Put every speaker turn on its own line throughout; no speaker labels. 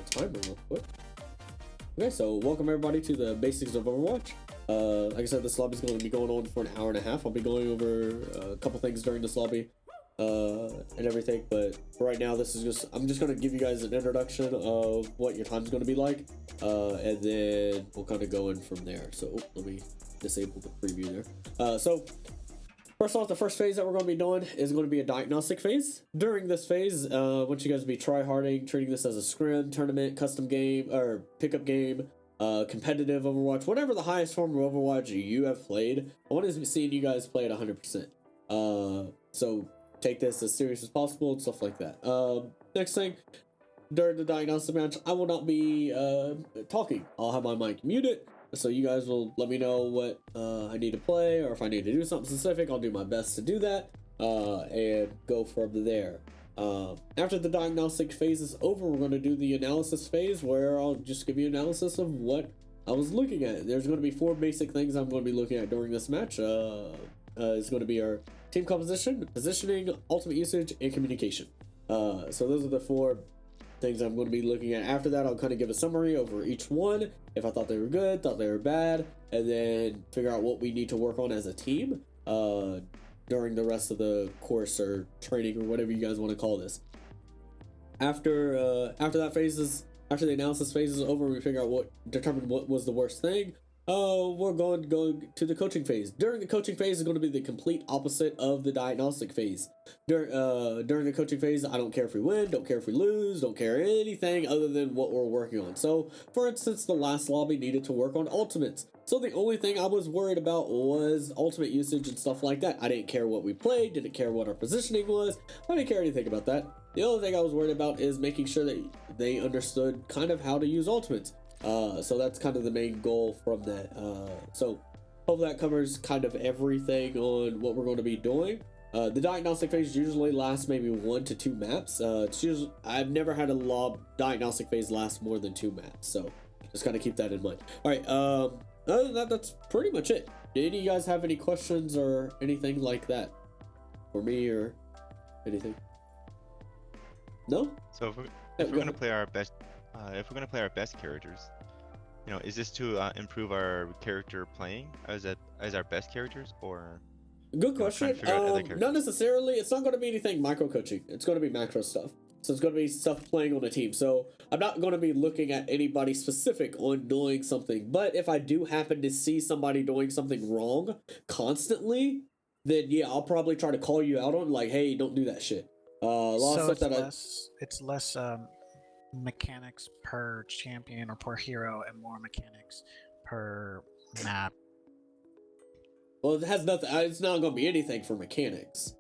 a timer real quick. Okay, so welcome everybody to the basics of Overwatch. Like I said, this lobby is going to be going on for an hour and a half. I'll be going over a couple things during this lobby and everything, but for right now, I'm just going to give you guys an introduction of what your time's going to be like, and then we'll kind of go in from there. So let me disable the preview there. So first off, the first phase that we're going to be doing is going to be a diagnostic phase. During this phase, I want you guys to be try-harding, treating this as a scrim, tournament, custom game, or pickup game, competitive Overwatch, whatever the highest form of Overwatch you have played. I want to see you guys play at 100%. So take this as serious as possible and stuff like that. Next thing, during the diagnostic match, I will not be talking. I'll have my mic muted. So you guys will let me know what I need to play, or if I need to do something specific, I'll do my best to do that and go from there. After the diagnostic phase is over, we're going to do the analysis phase, where I'll just give you analysis of what I was looking at. There's going to be 4 basic things I'm going to be looking at during this match. It's going to be our team composition, positioning, ultimate usage, and communication. So those are the 4 things I'm going to be looking at. After that, I'll kind of give a summary over each one, if I thought they were good, thought they were bad, and then figure out what we need to work on as a team during the rest of the course or training or whatever you guys want to call this. After the analysis phase is over, we determine what was the worst thing. We're going to go to the coaching phase. During the coaching phase is going to be the complete opposite of the diagnostic phase. During the coaching phase, I don't care if we win, don't care if we lose, don't care anything other than what we're working on. So, for instance, the last lobby needed to work on ultimates. So the only thing I was worried about was ultimate usage and stuff like that. I didn't care what we played, didn't care what our positioning was. I didn't care anything about that. The only thing I was worried about is making sure that they understood kind of how to use ultimates. So that's kind of the main goal from that. So hopefully that covers kind of everything on what we're going to be doing. The diagnostic phase usually lasts maybe 1 to 2 maps. I've never had a diagnostic phase last more than 2 maps, so just kind of keep that in mind. All right, other than that, that's pretty much it. Did any of you guys have any questions or anything like that for me or anything? No?
So if we're gonna play our best, characters, is this to improve our character playing as our best characters, or?
Good question. Not necessarily. It's not going to be anything micro coaching. It's going to be macro stuff. So it's going to be stuff playing on a team. So I'm not going to be looking at anybody specific on doing something. But if I do happen to see somebody doing something wrong constantly, then yeah, I'll probably try to call you out on, like, hey, don't do that shit.
It's less mechanics per champion or per hero, and more mechanics per map.
Well, it has nothing. It's not going to be anything for mechanics.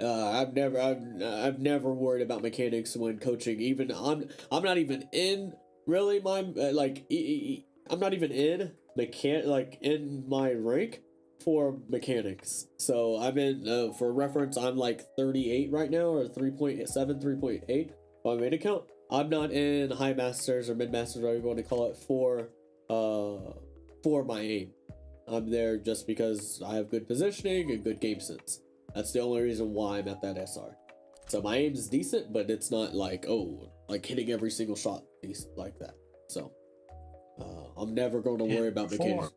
I've never worried about mechanics when coaching. Even I'm not even in really my I'm not even in in my rank for mechanics. So I'm in for reference, I'm like 38 right now, or 3.7, 3.8 on my main account. I'm not in high masters or mid masters, whatever you want to call it, for my aim. I'm there just because I have good positioning and good game sense. That's the only reason why I'm at that SR. So my aim is decent, but it's not like, hitting every single shot like that. So I'm never going to worry about mechanics.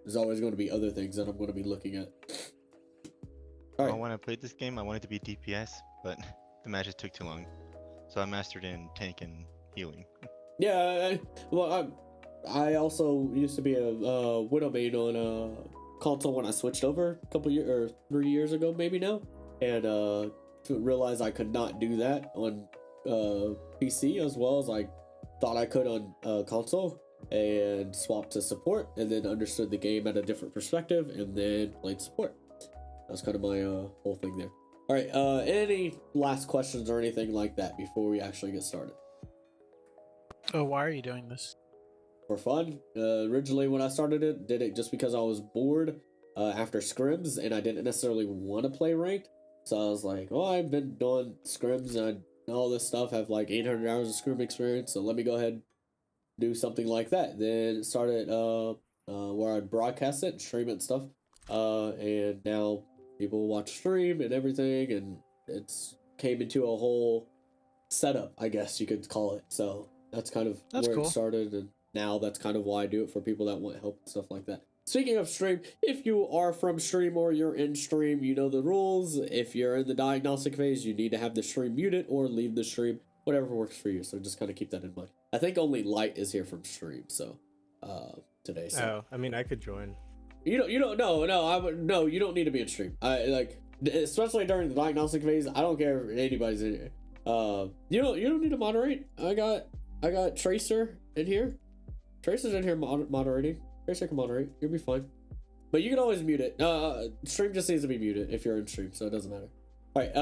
There's always going to be other things that I'm going to be looking at.
All right. When I played this game, I wanted to be DPS, but the matches took too long. So I mastered in tank and healing.
Yeah, I also used to be a Widow main on console when I switched over a couple years or 3 years ago, maybe now, and realized I could not do that on PC as well as I thought I could on console, and swapped to support, and then understood the game at a different perspective, and then played support. That's kind of my whole thing there. All right, any last questions or anything like that before we actually get started?
Oh, why are you doing this?
For fun. Originally when I started it, did it just because I was bored after scrims, and I didn't necessarily want to play ranked. So I was like, I've been doing scrims and all this stuff, have like 800 hours of scrim experience, so let me go ahead and do something like that. Then it started where I'd broadcast it and stream it and stuff, and now people watch stream and everything, and it's came into a whole setup, I guess you could call it. So That's kind of
That's
where
cool.
it started, and now that's kind of why I do it for people that want help and stuff like that. Speaking of stream, if you are from stream or you're in stream, you know the rules. If you're in the diagnostic phase, you need to have the stream muted or leave the stream, whatever works for you. So just kind of keep that in mind. I think only Light is here from stream, so today. So.
Oh, I mean, I could join.
You don't no, you don't need to be in stream. I like, especially during the diagnostic phase. I don't care if anybody's in here. You don't need to moderate. I got Tracer in here. Tracer's in here moderating. Tracer can moderate. You'll be fine. But you can always mute it. Stream just needs to be muted if you're in stream, so it doesn't matter. All right.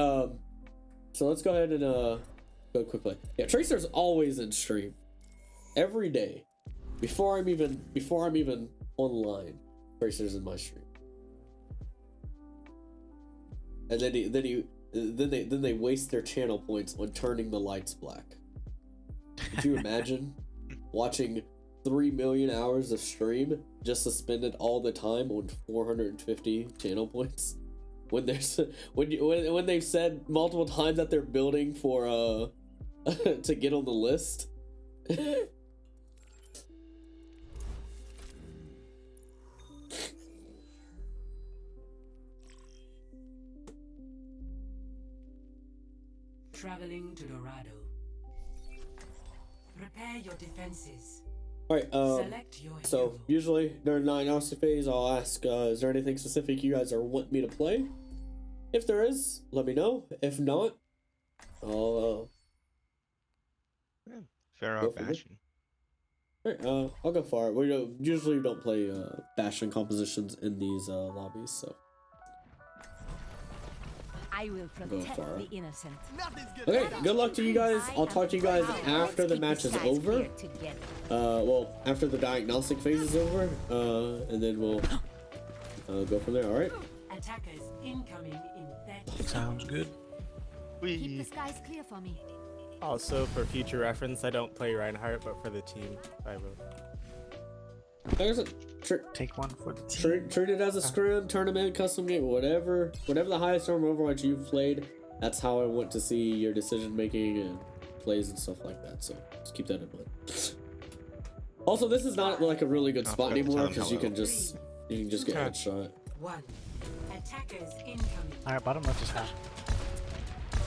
So let's go ahead and go quickly. Yeah, Tracer's always in stream every day. Before I'm even online, Tracer's in my stream. And then they waste their channel points on turning the lights black. Could you imagine watching 3 million hours of stream just suspended all the time on 450 channel points? When there's when they've said multiple times that they're building for to get on the list.
Traveling to Dorado. Prepare your defenses.
Alright,
Select your
so
hero.
usually during the diagnostic phase, I'll ask, is there anything specific you guys want me to play? If there is, let me know. If not, I'll
Fair
Go
out
for it.
Bastion.
alright, I'll go for it. We usually don't play Bastion compositions in these lobbies, so
I will
Go
protect
for it.
the innocent.
okay. Good luck to you guys. I'll talk to you guys after the match is over. Well, after the diagnostic phase is over, and then we'll go from there. All right.
Attackers incoming in 30
Sounds good.
Keep the
We
skies clear for me.
Also, for future reference, I don't play Reinhardt, but for the team, I will.
Like I said,
Take one for the team.
treat it as a scrim, tournament, custom game, whatever the highest norm Overwatch you've played. That's how I want to see your decision making and plays and stuff like that. So just keep that in mind. Also, this is not like a really good spot
forgot to tell
anymore
them
because you
hello.
can just get
Okay.
headshot.
1. Attackers incoming.
Alright, bottom left is half.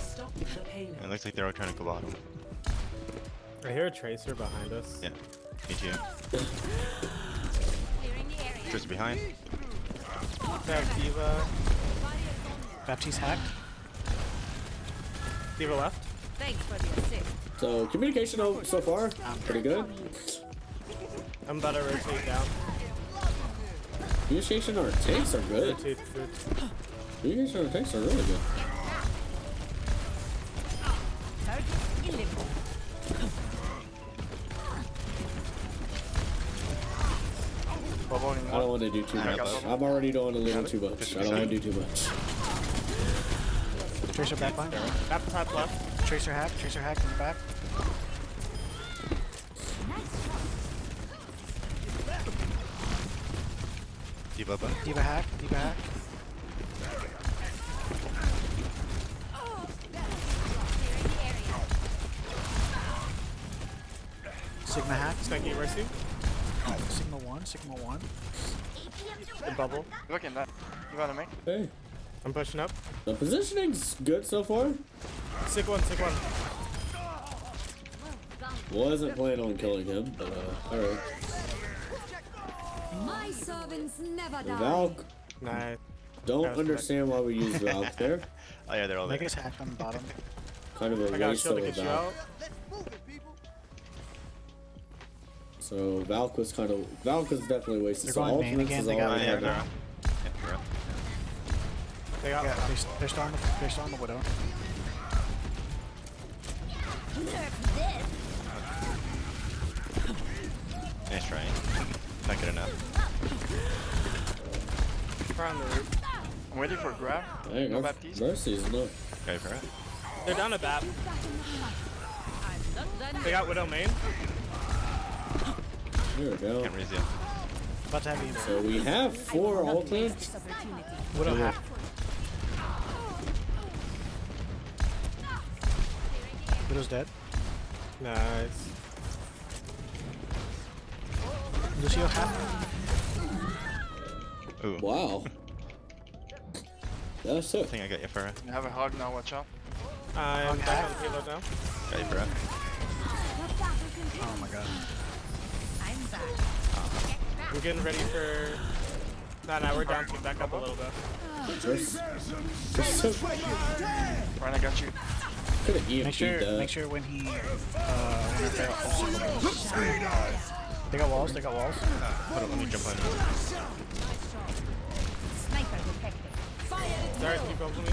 Stop the payload.
it looks like they're all trying to go bottom.
I hear a Tracer behind us.
Yeah. Me too.
Clearing the area.
Just behind.
Tag Diva.
Baptiste hacked.
Diva left.
Thanks for the assist.
So communication so far pretty good.
I'm about to rotate down.
Communication or tanks are good.
Rotate food.
Communication or tanks are really good.
Target eliminated.
I don't want to do too much. I'm already doing a little too much. I don't want to do too much.
Tracer backline.
Top left.
Tracer hack in the back.
Diva up.
Diva hack. Sigma hack.
Spanky Mercy.
Sigma 1.
The bubble.
Looking that. You wanna make?
Hey,
I'm pushing up.
the positioning's good so far.
Sick one.
Wasn't planning on killing him, but alright.
My servants never die.
Valk,
Nice.
don't
That was
understand why we use Valk there.
Oh yeah, they're all there.
Mega's hacked on the bottom.
Kind of a
I got a
waste
shield
of
to
a
get you
Valk.
out.
So Valk was definitely wasted.
They're
So
going main
ultimates
again,
is
they
all
got
I
Oh yeah,
had.
they're up. Yeah, they're up.
They got.
Yeah, they're still on the Widow.
Nice try. Not good enough.
We're on the roof.
I'm waiting for grab.
Hey,
No Baptiste.
Mercy's not.
Okay, for it.
They're down a bat.
I'm not done
They
yet.
got Widow main.
There we go.
Can't raise you.
About to have you.
So we have 4
Not waste
ultimates.
this opportunity.
Widow hack. Widow's dead.
Nice.
Lucio half.
Ooh.
Wow. That's
I
it.
think I got you, Farah.
You have a hog now, watch out.
I'm back on payload now.
Got you, Farah.
Oh my god.
I'm back.
We're getting ready for. No, we're down to back up a little bit.
Just
Ryan, I got you.
could have EMP'd
Make sure
that.
when he they got walls.
Hold on, let me jump on you.
Sniper detected.
Sorry, keep up with me.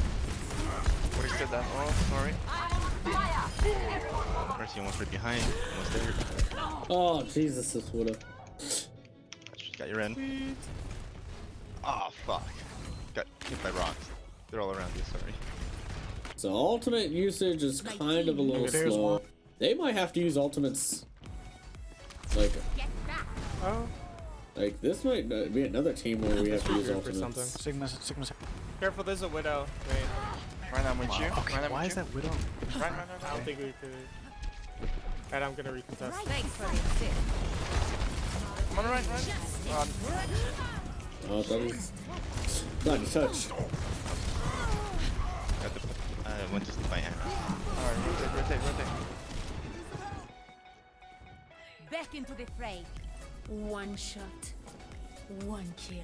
What is that? Oh, sorry.
Mercy almost right behind. Almost there.
Oh Jesus, this would've.
Got your end. Oh fuck. Got hit by rocks. They're all around you, sorry.
So ultimate usage is kind of a little
There's
slow.
one.
They might have to use ultimates. Like
Oh,
this might be another team where we have to use
group or something.
ultimates.
Sigma's.
Careful, there's a widow. Wait,
Ryan, I'm with you.
Okay,
Ryan, I'm
why
with
is
you.
that widow?
Ryan,
I don't think we could. Alright, I'm gonna recontest.
Thanks for the assist.
Come on, Ryan. Run.
Oh, that is not a touch.
Got the went to sleep by Anna.
Alright, rotate.
Back into the fray.
One shot, one kill.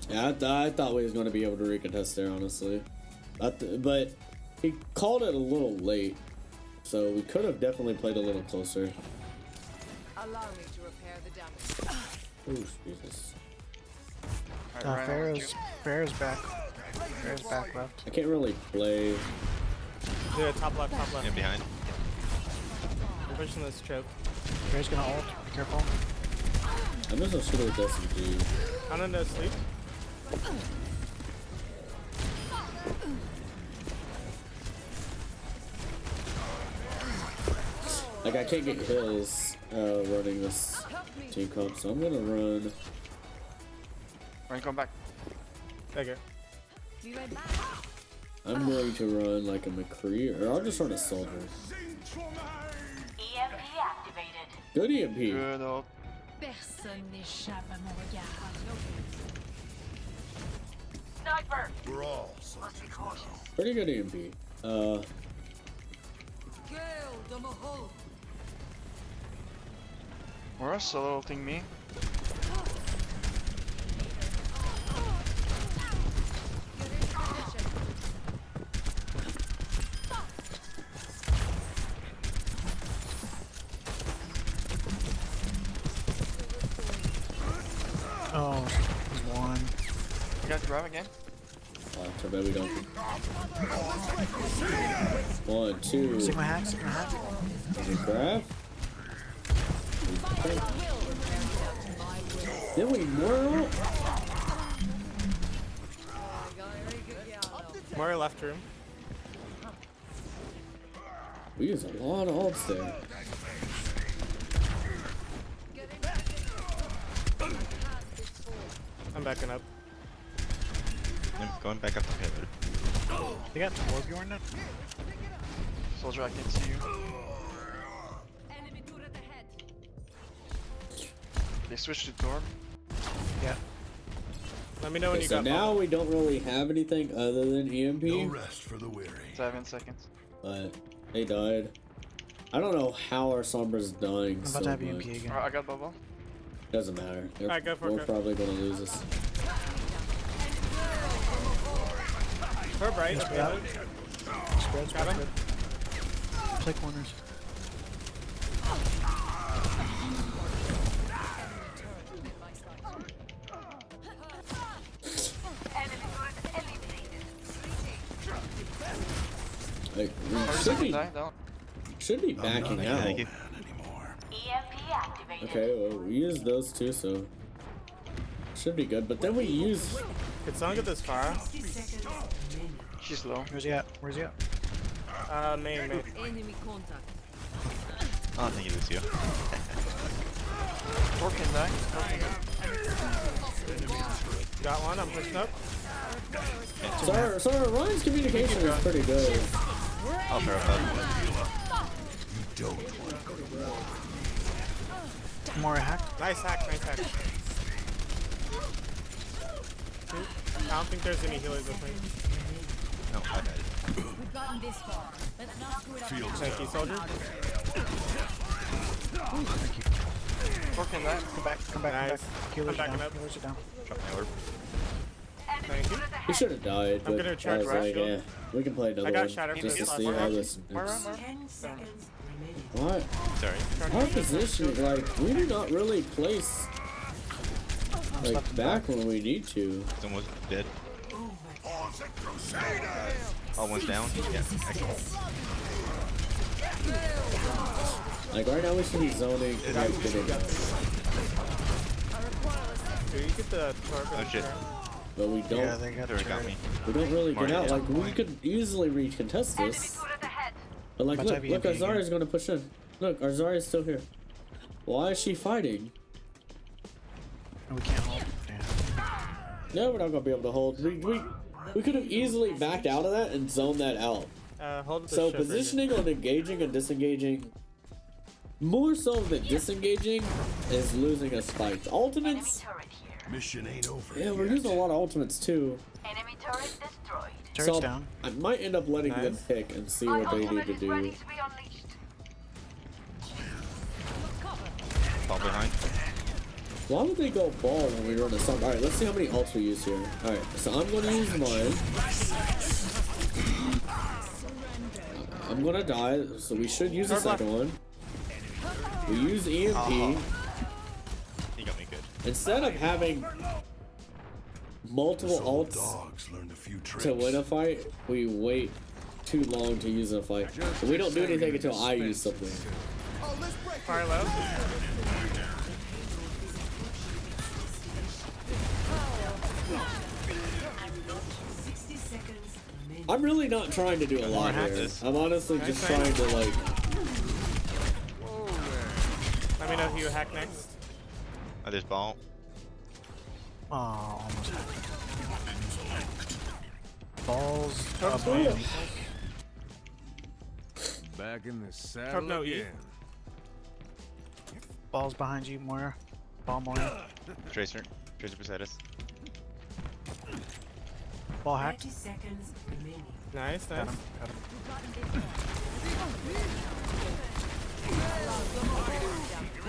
Yeah, I thought we was going to be able to recontest there, honestly. But he called it a little late, so we could have definitely played a little closer.
Allow me to repair the damage.
Oh, Jesus.
Alright, Ryan, I'm with you.
Pharaoh's back. Pharaoh's back left.
I can't really play.
Yeah, top left.
Yeah, behind.
We're pushing this trip.
Pharaoh's gonna ult. Be careful.
I'm just gonna shoot it with SMG.
I don't know, sleep.
Like, I can't get hills running this team comp, so I'm gonna run.
Ryan, come back.
Okay.
Be right back.
I'm going to run like a McCree, or I'll just run a soldier.
EMP activated.
Good EMP.
Good ult.
Personne n'échappe à mon regard. Sniper!
Pretty good EMP.
We're solo ulting me.
Oh, there's one.
You guys grab again?
Too bad we don't. 1, 2.
Sigma hack.
Did you grab? Then we whirl.
More left room.
We use a lot of ults there.
I'm backing up.
I'm going back up the payload.
They got Torbjorn now.
Soldier, I can see you.
Enemy turret ahead.
They switched to Torb.
Yeah.
Let me know when
Okay,
you
so
got
now
bomb.
we don't really have anything other than EMP,
No rest for the weary.
7 seconds.
but they died. I don't know how our Sombra's dying
I'm
so
about to have
much.
EMP again.
Alright, I got bubble.
Doesn't matter.
Alright, go for it,
We're
go.
probably gonna lose this.
Torb right.
Spread.
Got him.
Play corners.
Like, we
First
should
second
be,
die, down.
should be backing
Thank
out.
you.
EMP activated.
Okay, well, we used those two, so should be good. But then we use.
Could someone get this far?
60 seconds remaining.
She's low.
Where's he at?
Main.
Enemy contact.
Oh, thank you, Lucio.
Torb can die. Torb can die.
Got one. I'm pushing up.
Sorry, Ryan's communication is pretty good.
I'll throw up.
More hack.
Nice hack, nice hack. I don't think there's any healers with me.
No, I died.
We've gotten this far. Let's not screw it up.
Thank you, soldier.
Working that. Come back. Come back.
Nice.
Healers
I'm backing
down.
up.
Healers are down.
Drop my orb.
Thank you.
He should have died,
I'm
but
gonna
I
charge
was like,
shield.
yeah, we can play another
I got
one
shattered
just to
for
see
this
how
last
this
Where,
is.
where?
10 seconds remaining.
What?
Sorry.
Our position, like, we do not really place like back when we need to.
It's almost dead. Oh, one's down? Yeah, excellent.
Like right now we should be zoning and like getting out.
Dude, you get the torp.
Oh shit.
But we don't
Yeah, they got
They got me.
we don't really get
Mario.
out. Like we could easily recontest this. But like
Much
look,
IVMP
our Zarya's gonna push in. Look, our Zarya's still here. Why is she fighting?
And we can't hold. Yeah.
No, we're not gonna be able to hold. We could have easily backed out of that and zoned that out.
Hold the
So
ship right
positioning on engaging and disengaging, more so than disengaging, is losing us fights. Ultimates,
Turret here.
Mission ain't over.
yeah, we're using a lot of ultimates too.
Enemy turret destroyed.
Turret's
So
down.
I might end up letting them
Nice.
pick and see what they need to do.
ready to be unleashed.
Fall behind.
Why would they go ball when we run a song? Alright, let's see how many ults we use here. Alright, so I'm gonna use mine. I'm gonna die, so we should use the second one. We use EMP.
He got me good.
Instead of having multiple
Some
ults
dogs learned a few tricks.
to win a fight, we wait too long to use a fight. So we don't do anything until I use something.
Fire low.
I'm really not trying to do a lot here.
this.
I'm honestly just trying to like.
Let me know if you hack next.
Oh, there's ball.
Oh, almost hacked. Balls.
Torp
up,
no.
man.
Back in the
Torp
saddle
no E.
again.
Balls behind you, Moira. Ball, Moira.
Tracer. Tracer beside us.
Ball hacked.
30 seconds remaining.
Nice,
Got
nice.
him. Got him.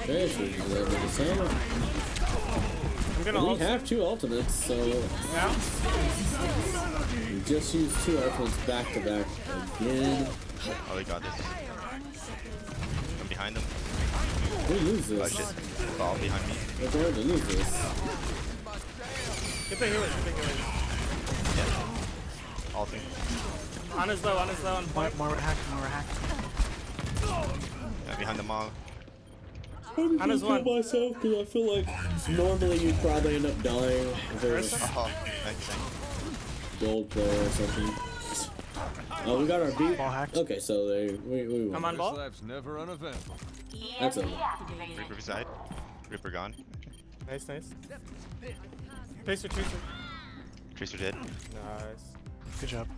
There's the same.
I'm gonna
We
ult.
have two ultimates, so
Now?
we just used two ultimates back to back again.
Oh, they got this. I'm behind them.
We lose
Oh
this.
shit. Ball behind me.
We're going to lose this.
Get the healers, get the healers.
Yeah. All thing.
On his low, on point.
Moira hacked. Moira hacked.
Yeah, behind the mall.
I'm
On his
gonna kill
one.
myself because I feel like normally you'd probably end up dying if there was a
Oh, nice.
gold player or something. Oh, we got our beat.
Ball hacked.
Okay, so we won.
I'm on
This
ball.
life's never uneventful.
That's
EMP
it.
activated.
Reaper beside. Reaper gone.
Nice, nice. Tracer, tracer.
Tracer dead.
Nice.
Good job.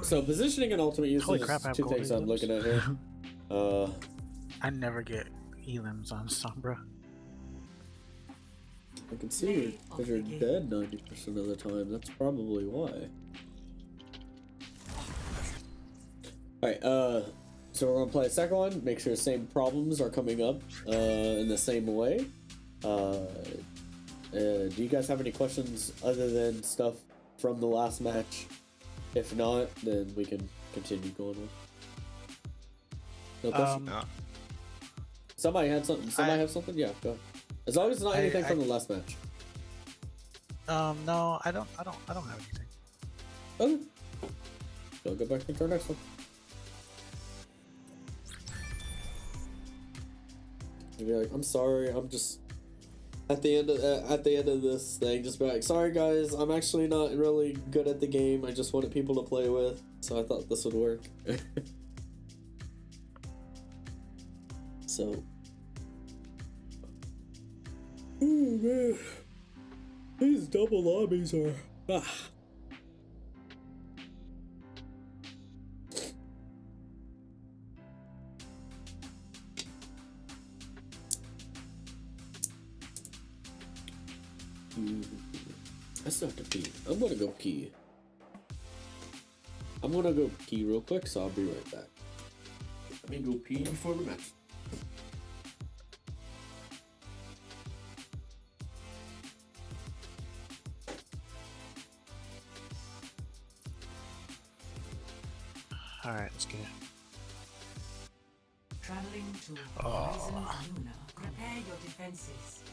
So positioning and ultimate use
Holy
is
crap, I have
two
gold
things I'm
items.
looking at here.
I never get elims on Sombra.
I can see because you're dead 90% of the time. That's probably why. Alright, so we're gonna play a second one. Make sure the same problems are coming up in the same way. Do you guys have any questions other than stuff from the last match? If not, then we can continue going on. No question?
No.
Somebody had something. Somebody have something? Yeah, go. As long as it's not anything from the last match.
No, I don't have anything.
Okay. So go back into our next one. You'll be like, I'm sorry, I'm just at the end of this thing, just be like, sorry guys, I'm actually not really good at the game. I just wanted people to play with, so I thought this would work. So, oh man, these double lobbies are I still have to pee. I'm gonna go pee. I'm gonna go pee real quick, so I'll be right back. Let me go pee before the match.
Alright, let's get it.
Traveling to Horizon Luna. Prepare your defenses.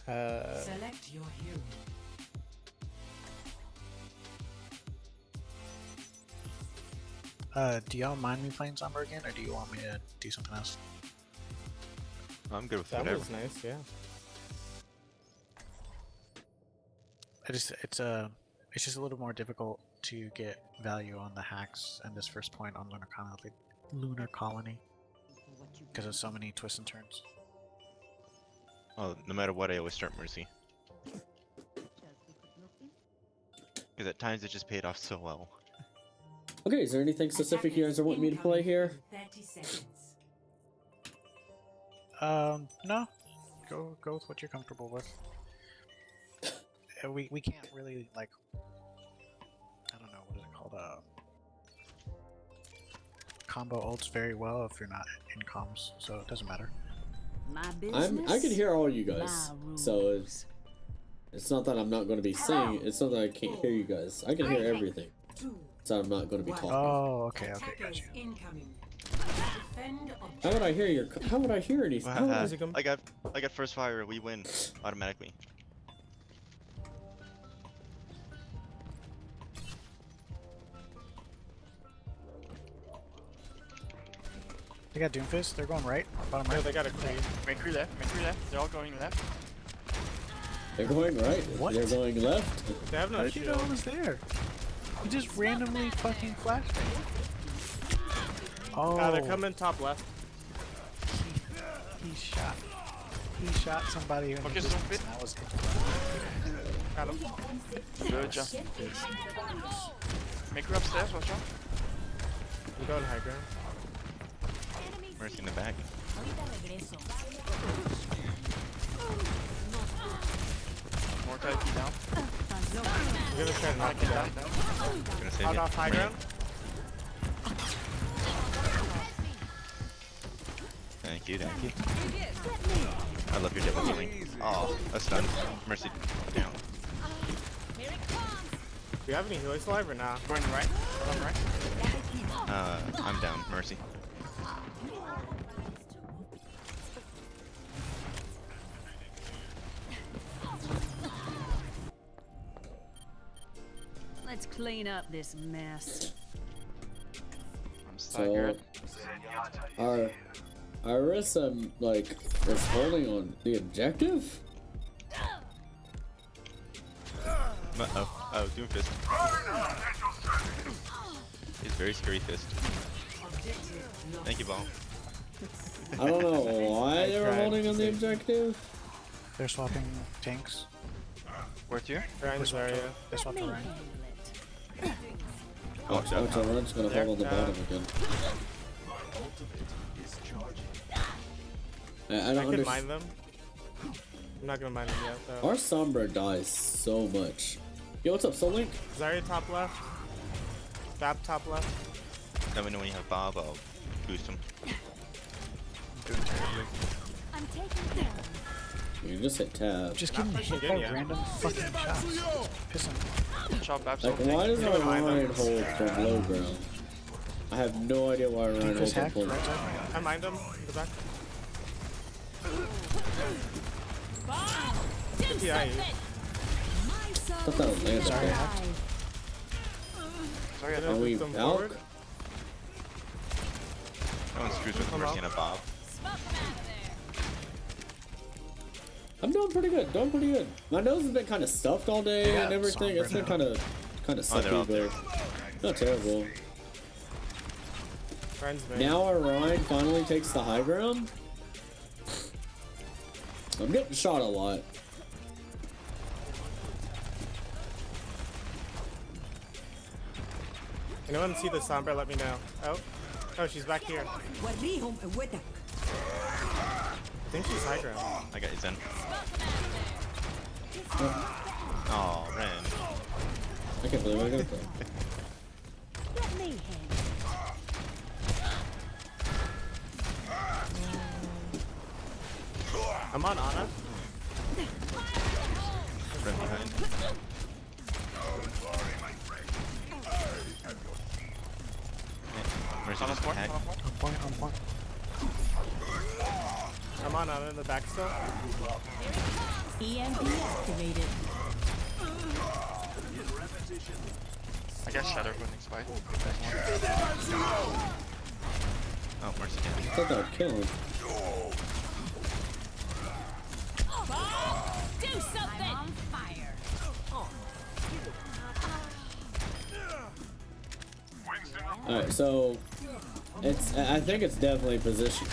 Select your hero.
Do y'all mind me playing Sombra again, or do you want me to do something else?
I'm good with
That
whatever.
was nice, yeah.
It's just a little more difficult to get value on the hacks and this first point on Lunar Colony because of so many twists and turns.
Oh, no matter what, I always start Mercy. Because at times it just paid off so well.
Okay, is there anything specific you guys want me to play here?
30 seconds.
No. Go with what you're comfortable with. We can't really, like, I don't know, what is it called? Combo ults very well if you're not in comms, so it doesn't matter.
My business.
I can hear all you guys,
my
so
rules.
it's not that I'm not going to be saying. It's not that I can't hear you guys. I can hear everything. So I'm not going to be talking.
Oh, okay, gotcha.
Incoming. Defend
How would I hear your? How would I hear anything? How would I-
I got first fire. We win automatically.
They got Doomfist, they're going right, bottom
No,
right.
they got a creep.
Make left. They're all going left.
They're going right.
What?
They're going left.
They have
How
no
did you know
shield.
I was there? You just randomly fucking flashed me. Oh,
They're coming top left.
he shot somebody in the
Focus,
distance,
don't fit.
and I was
Got him.
Good job. Make her upstairs, watch out.
I'm going high ground.
Mercy in the back.
More TP down.
I'm gonna try to knock you down.
Gonna save
Hog
you.
off high ground.
Thank you, thank you. I love your double healing. Oh, a stun. Mercy down.
Do you have any healers alive or not?
Going right. Bottom right.
I'm down. Mercy.
Let's clean up this mess.
I'm staggered.
Our Arisa is holding on the objective.
Oh, Doomfist. He's very scary fist. Thank you, Ball.
I don't know why they were
tried
holding
to
on the
save-
objective.
They're swapping tanks.
Where to?
They're in this area.
They swapped the rank.
Watch
Oh,
out.
Run's gonna hold on the bottom again. I
I
don't
could
understand.
mine them. I'm not gonna mine them yet though.
Our Sombra dies so much. Yo, what's up, Soul Link?
Zarya top left. Bap top left.
Let me know when you have Bob. I'll boost him.
Doing terribly.
I'm taking care.
You can just hit tab.
Just getting hit
good,
by
yeah.
random fucking shots. It's pissing.
Chop
Like,
absolutely.
why does our
mind
Ryan
them.
hold from low ground? I have no idea why Ryan
Doomfist
holds from
hacked,
point.
right side.
I mined them in the back. Yeah,
I thought that was land
Sorry,
there.
hacked.
Sorry, I
Are
thought
we
them
out?
forward.
No one screws with
Come
Mercy
out.
and a Bob.
I'm doing pretty good. Doing pretty good. My nose has been kind of stuffed all day
Yeah,
and everything.
Sombra
It's been
now.
kind of
Oh, they're all
sucky,
there.
but not terrible.
Ryan's main.
Now our Ryan finally takes the high ground. I'm getting shot a lot.
Anyone see the Sombra? Let me know. Oh, she's back here. I think she's high ground.
I got you, Zen. Oh, Ren.
I can't believe I got that.
Let me handle
I'm on Ana.
Ren behind. Mercy
On
just
point,
attacked.
on point.
On point, on point.
I'm on Ana in the back still.
EMP activated.
I got Shadow running spy.
Oh, Mercy
I
can't.
thought that would kill him.
Do something! I'm on fire.
Alright, so I think it's definitely position.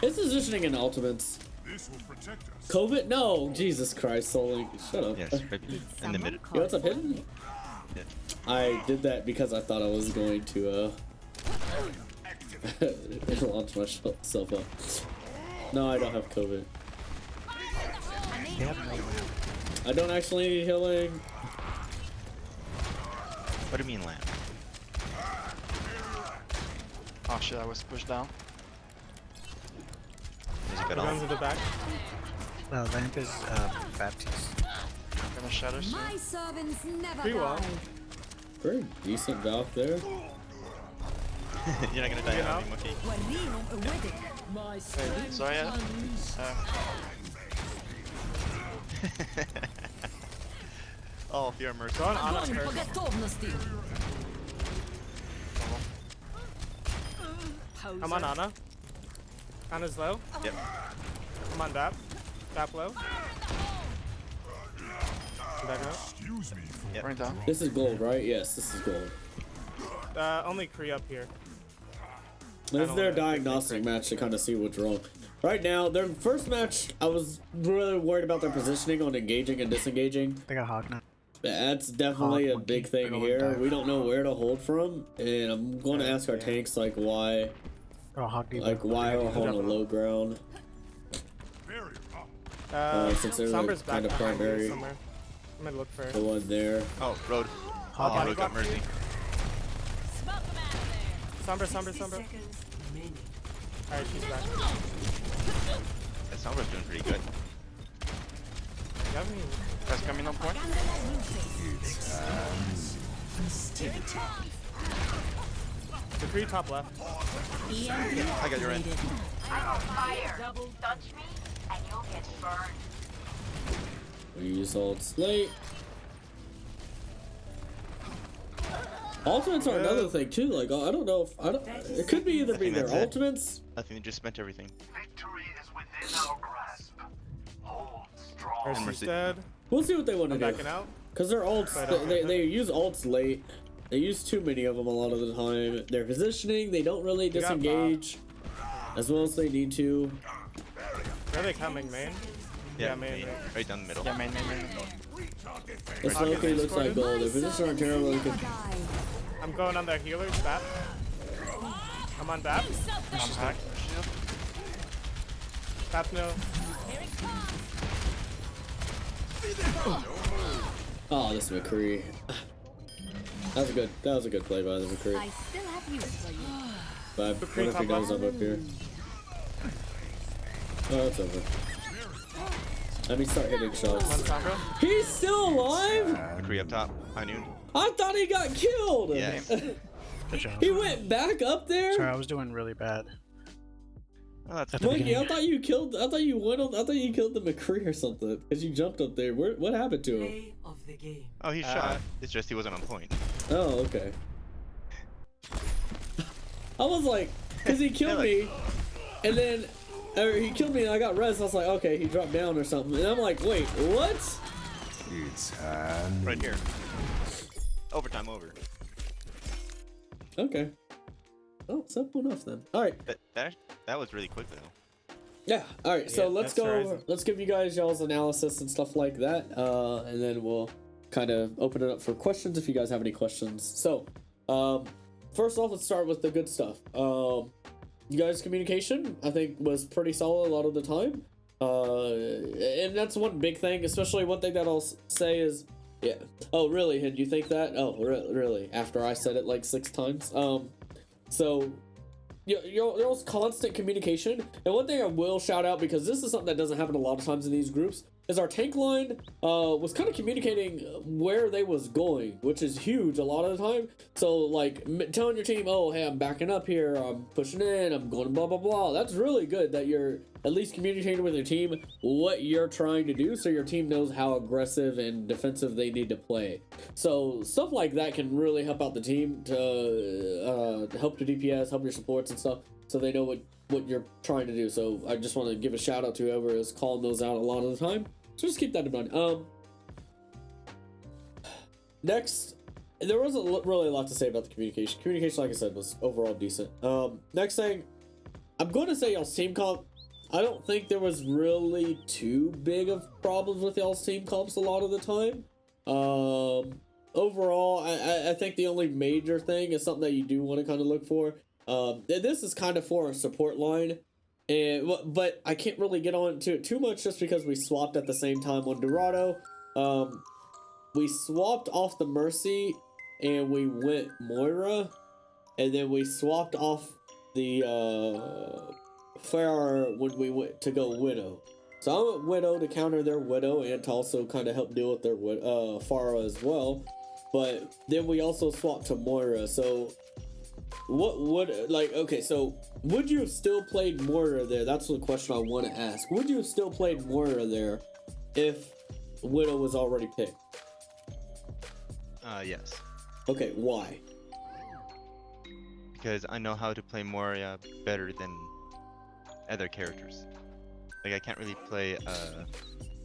It's positioning in ultimates.
This will protect us.
COVID? No, Jesus Christ, Soul Link. Shut up.
Yes, right in the middle.
Yo, what's up, hidden?
Yeah.
I did that because I thought I was going to launch myself up. No, I don't have COVID.
They have no
I don't actually need healing.
What do you mean, lamp?
Oh shit, I was pushed down.
Is it good
Runs
on?
in the back.
lamp is Baptiste.
Gonna shadow soon.
My servants never
Pretty well.
die.
Very decent Valk there.
You're not gonna die
You
on
know?
me, monkey.
My
Sorry,
Oh, fear mercy.
Go on Ana first. I'm on Ana. Ana's low.
Yep.
I'm on Bap. Bap low. Back up.
Excuse me for
Yep.
Right down.
This is gold, right? Yes, this is gold.
Only Kree up here.
This is
don't
their
wanna-
diagnostic match to kind of see what's wrong. Right now, their first match, I was really worried about their positioning on engaging and disengaging.
They got Hog now.
That's definitely a
Hog
big
monkey,
thing
big old
here.
dive.
We don't know where to hold from, and I'm going to ask our tanks like why
Oh, Hog D.
we're holding a low ground.
barrier up.
Since they're
Sombra's
like,
back
kind of
behind you
primary,
somewhere. I'm gonna look for
the
her.
one there.
Oh, road.
Hog
Oh,
body
road got
block.
mercy.
Sombra.
60 seconds remaining.
Alright, she's back.
That Sombra's doing pretty good.
You have any-
Guys coming on point.
The Kree top left.
I got your end.
We use ults late. Ultimates are another thing too. Like I don't know if it could be either be
think
their
that's it.
ultimates.
I think they just spent everything.
Victory is within our grasp. Hold strong.
Mercy's
Mercy.
dead.
We'll see what they want to
I'm
do.
backing out.
Cause their ults,
But,
they use ults late. They use too many of them a lot of the time. Their positioning, they don't really
got
disengage as well as they need to.
Where are they coming, main? Yeah, main.
Right down the middle.
Yeah, main.
This
I'll get
Loki looks like gold. Their position are terrible. They could,
I'm going on their healers, Bap. I'm on Bap.
I'm back. Shield.
Bap no.
oh, this McCree. That was a good play by the McCree.
I still have use for you.
But what if he knows I'm up here? Oh, it's over. Let me start hitting
One
shots.
Sombra.
He's still alive?
McCree up top. High noon.
I thought he got killed.
Yes.
Good job.
He went back up there.
Sorry, I was doing really bad.
Oh, that's
At the
Monkey, I
beginning.
thought you killed. I thought you went on. I thought you killed the McCree or something. Cause you jumped up there. What happened to him?
Play of the game.
Oh, he shot. It's just he wasn't on point.
Oh, okay. I was like, cause he killed me, and then, or he killed me and I got res. I was like, okay, he dropped down or something, and I'm like, wait, what?
It's hand.
Right here. Overtime over.
Okay. Oh, simple enough then. All right.
That was really quick though.
Yeah. All right. So
Yeah,
let's
that's
go.
Horizon.
Let's give you guys y'all's analysis and stuff like that, and then we'll kind of open it up for questions if you guys have any questions. So, first off, let's start with the good stuff. You guys' communication, I think, was pretty solid a lot of the time. And that's one big thing, especially one thing that I'll say is, yeah. Oh, really? And you think that? Oh, really? After I said it like 6 times. So there's constant communication. And one thing I will shout out, because this is something that doesn't happen a lot of times in these groups, is our tank line was kind of communicating where they was going, which is huge a lot of the time. So like telling your team, oh hey, I'm backing up here, I'm pushing in, I'm going blah blah blah. That's really good that you're at least communicating with your team what you're trying to do, so your team knows how aggressive and defensive they need to play. So stuff like that can really help out the team to help your DPS, help your supports and stuff, so they know what you're trying to do. So I just want to give a shout out to whoever is calling those out a lot of the time. So just keep that in mind. Next, there wasn't really a lot to say about the communication. Communication, like I said, was overall decent. Next thing, I'm going to say y'all's team comp. I don't think there was really too big of problems with y'all's team comps a lot of the time. Overall, I think the only major thing is something that you do want to kind of look for. This is kind of for a support line, but I can't really get on to it too much just because we swapped at the same time on Dorado. We swapped off the Mercy and we went Moira, and then we swapped off the Pharah when we went to go Widow. So I went Widow to counter their Widow and to also kind of help deal with their Pharah as well. But then we also swapped to Moira. So what would, like, okay, so would you have still played Moira there? That's the question I want to ask. Would you have still played Moira there if Widow was already picked?
Yes.
Okay, why?
Because I know how to play Moria better than other characters. Like I can't really play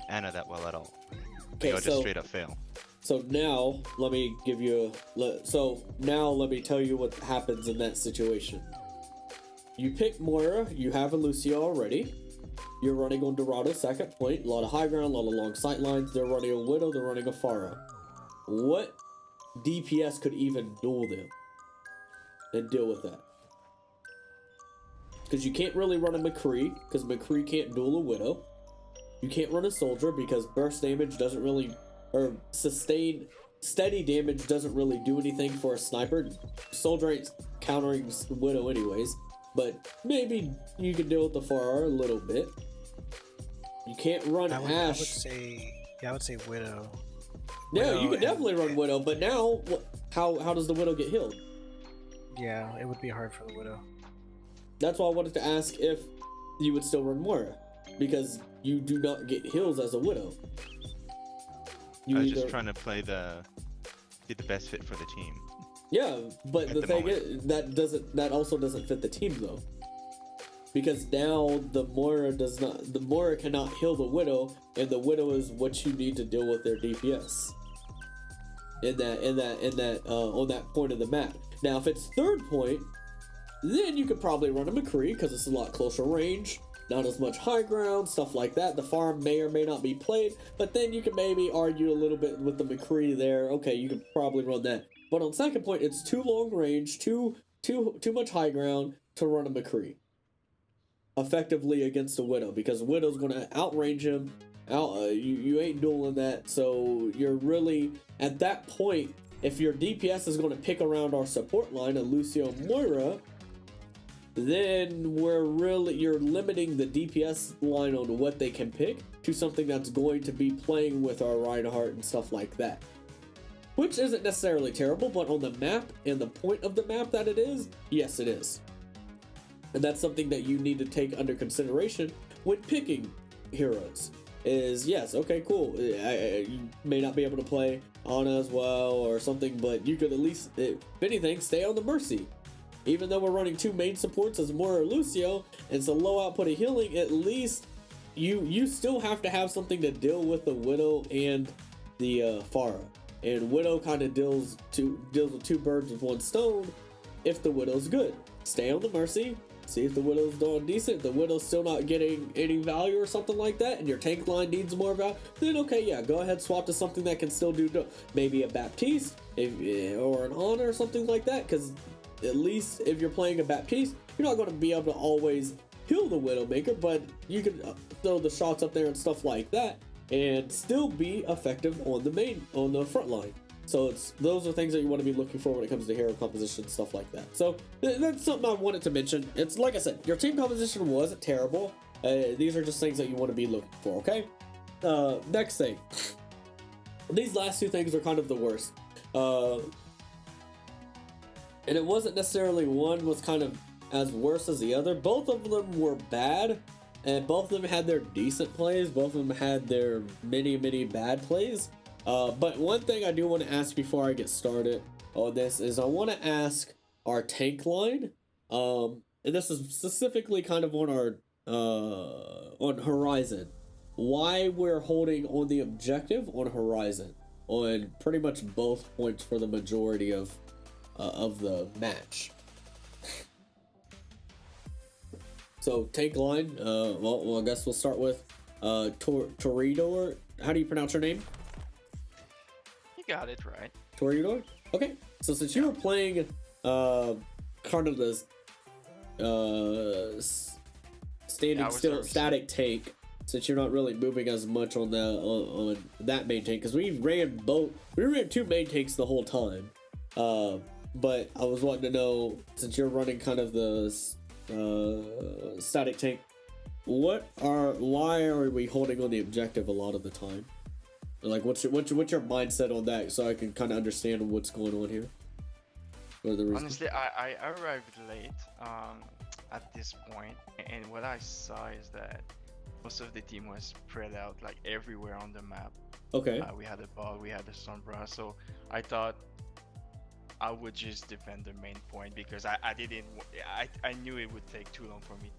Anna that well at all.
Okay,
I'll just straight up fail.
So now let me give you let me tell you what happens in that situation. You pick Moira, you have a Lucio already. You're running on Dorado second point, a lot of high ground, a lot of long sight lines. They're running a Widow, they're running a Pharah. What DPS could even duel them and deal with that? Because you can't really run a McCree, because McCree can't duel a Widow. You can't run a Soldier because burst damage doesn't really, or sustained steady damage doesn't really do anything for a sniper. Soldier ain't countering Widow anyways, but maybe you can deal with the Pharah a little bit. You can't run Ashe.
I would say Widow.
Yeah,
Widow
you can definitely run Widow, but now how does the Widow get healed?
Yeah, it would be hard for the Widow.
That's why I wanted to ask if you would still run Moira, because you do not get heals as a Widow.
I was just trying to play get the best fit for the team.
Yeah, but the thing is that also doesn't fit the team though, because now the Moira cannot heal the Widow, and the Widow is what you need to deal with their DPS in that on that point of the map. Now, if it's third point, then you could probably run a McCree because it's a lot closer range, not as much high ground, stuff like that. The farm may or may not be played, but then you can maybe argue a little bit with the McCree there. Okay, you could probably run that. But on second point, it's too long range, too much high ground to run a McCree effectively against a Widow, because Widow's going to outrange him. You ain't dueling that, so you're really at that point. If your DPS is going to pick around our support line, a Lucio Moira, then you're limiting the DPS line on what they can pick to something that's going to be playing with our Reinhardt and stuff like that. Which isn't necessarily terrible, but on the map and the point of the map that it is, yes it is. And that's something that you need to take under consideration when picking heroes. Is yes, okay, cool. You may not be able to play Ana as well or something, but you could at least, if anything, stay on the Mercy. Even though we're running two main supports as Moira or Lucio, and it's a low output of healing, at least you still have to have something to deal with the Widow and the Pharah. And Widow kind of deals with two birds with one stone. If the Widow's good, stay on the Mercy. See if the Widow's doing decent. The Widow's still not getting any value or something like that, and your tank line needs more value, then okay, yeah, go ahead, swap to something that can still do maybe a Baptiste or an Ana or something like that, because at least if you're playing a Baptiste, you're not going to be able to always kill the Widowmaker, but you can throw the shots up there and stuff like that, and still be effective on the front line. So those are things that you want to be looking for when it comes to hero composition, stuff like that. So that's something I wanted to mention. It's like I said, your team composition wasn't terrible. These are just things that you want to be looking for. Okay. Next thing. These last two things are kind of the worst. And it wasn't necessarily one was kind of as worse as the other. Both of them were bad, and both of them had their decent plays. Both of them had their many bad plays. But one thing I do want to ask before I get started on this is I want to ask our tank line, and this is specifically kind of on our on Horizon, why we're holding on the objective on Horizon on pretty much both points for the majority of the match. So tank line, well, I guess we'll start with Toreador. How do you pronounce your name?
You got it right.
Toreador? Okay. So since you were playing kind of the standing still static tank, since you're not really moving as much on on that main tank, because we ran two main tanks the whole time. But I was wanting to know, since you're running kind of the static tank, why are we holding on the objective a lot of the time? Like, what's your mindset on that, so I can kind of understand what's going on here?
Honestly, I arrived late at this point, and what I saw is that most of the team was spread out like everywhere on the map.
Okay.
We had a ball, we had a Sombra, so I thought I would just defend the main point because I knew it would take too long for me.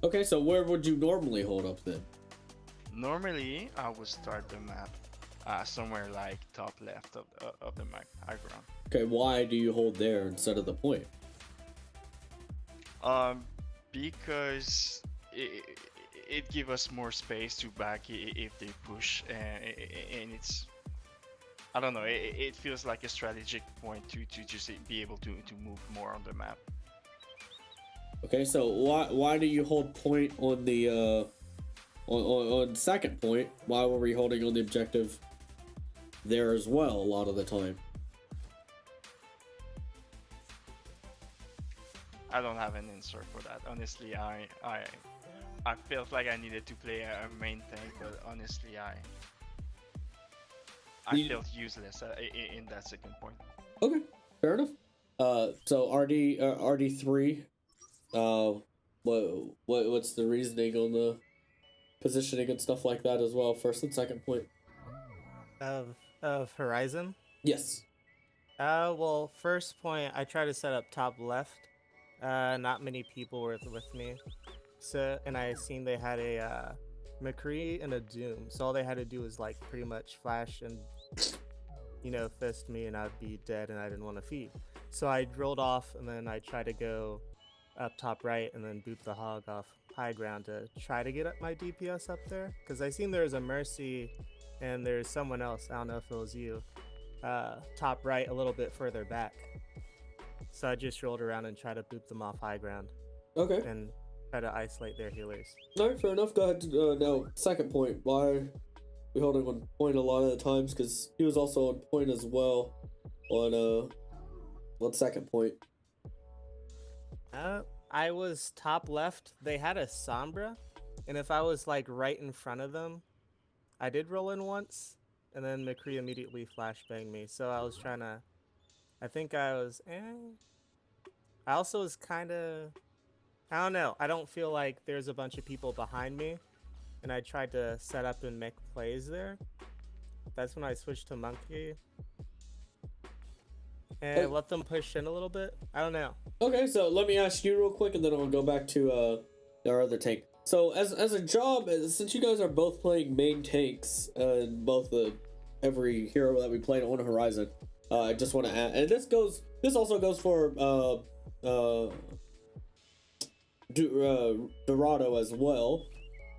Okay, so where would you normally hold up then?
Normally, I would start the map somewhere like top left of the map, high ground.
Okay, why do you hold there instead of the point?
Because it gives us more space to back if they push, and it's, I don't know, it feels like a strategic point to just be able to move more on the map.
Okay, so why do you hold point on the on second point? Why were we holding on the objective there as well a lot of the time?
I don't have an answer for that. Honestly, I felt like I needed to play a main tank, but honestly, I felt useless in that second point.
Okay, fair enough. So RD3, what's the reasoning on the positioning and stuff like that as well? First and second point
of Horizon.
Yes.
Well, first point, I tried to set up top left. Not many people were with me, so, and I seen they had a McCree and a Doom, so all they had to do was like pretty much flash and fist me, and I'd be dead, and I didn't want to feed. So I drilled off, and then I tried to go up top right, and then boot the hog off high ground to try to get up my DPS up there, because I seen there was a Mercy, and there's someone else. I don't know if it was you. Top right, a little bit further back. So I just rolled around and tried to boot them off high ground.
Okay.
And try to isolate their healers.
Alright, fair enough. Go ahead. Now, second point. Why are we holding on point a lot of the times? Because he was also on point as well on second point.
I was top left. They had a Sombra, and if I was like right in front of them, I did roll in once, and then McCree immediately flashbanged me. So I was trying to, I think I was, I also was kind of, I don't know. I don't feel like there's a bunch of people behind me, and I tried to set up and make plays there. That's when I switched to Monkey. And let them push in a little bit. I don't know.
Okay, so let me ask you real quick, and then I'll go back to our other tank. So as a job, since you guys are both playing main tanks in both every hero that we played on Horizon, I just want to add, and this also goes for Dorado as well.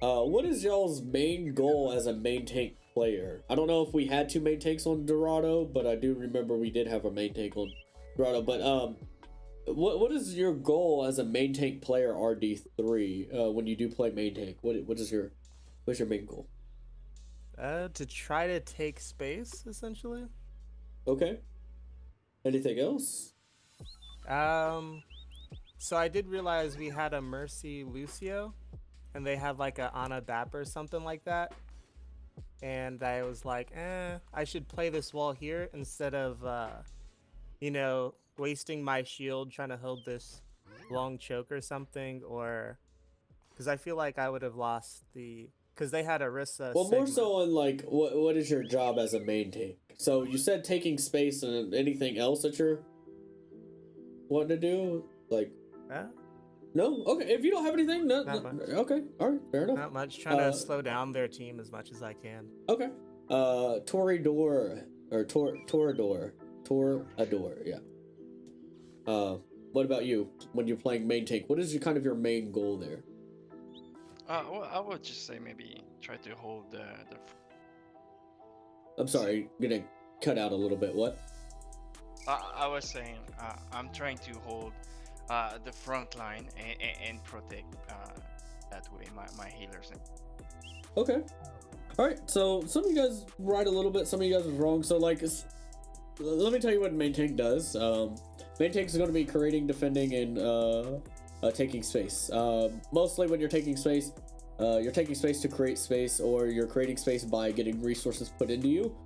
What is y'all's main goal as a main tank player? I don't know if we had two main tanks on Dorado, but I do remember we did have a main tank on Dorado. But what is your goal as a main tank player RD3 when you do play main tank? What's your main goal?
To try to take space, essentially.
Okay. Anything else?
So I did realize we had a Mercy Lucio, and they had like a Ana Bap or something like that. And I was like, I should play this wall here instead of, wasting my shield trying to hold this long choke or something, or because I feel like I would have lost because they had Orisa.
Well, more
Sigma.
so on like what is your job as a main tank? So you said taking space and anything else that you're wanting to do, like. No? Okay, if you don't have anything,
Not much.
Okay, alright, fair enough.
Not much. Trying to slow down their team as much as I can.
Okay. Torador, yeah. What about you, when you're playing main tank? What is your main goal there?
Well, I would just say maybe try to hold the
I'm sorry, gonna cut out a little bit, what?
I was saying I'm trying to hold the front line and protect that way my healers.
Okay. Alright, so some of you guys right a little bit, some of you guys are wrong. So like, let me tell you what main tank does. Main tank is going to be creating, defending, and taking space. Mostly when you're taking space to create space, or you're creating space by getting resources put into you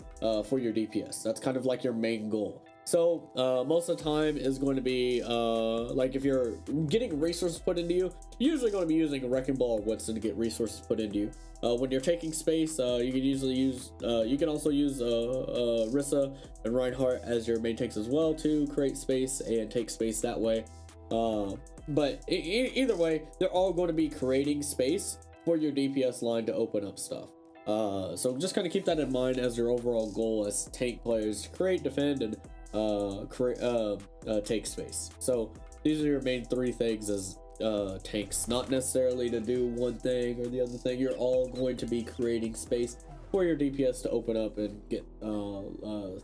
for your DPS. That's kind of like your main goal. So most of the time is going to be like if you're getting resources put into you, you're usually going to be using a Wrecking Ball or Winston to get resources put into you. When you're taking space, you can usually use you can also use Rissa and Reinhardt as your main tanks as well to create space and take space that way. But either way, they're all going to be creating space for your DPS line to open up stuff. So just kind of keep that in mind as your overall goal as tank players: to create, defend, and take space. So these are your main three things as tanks, not necessarily to do one thing or the other thing. You're all going to be creating space for your DPS to open up and get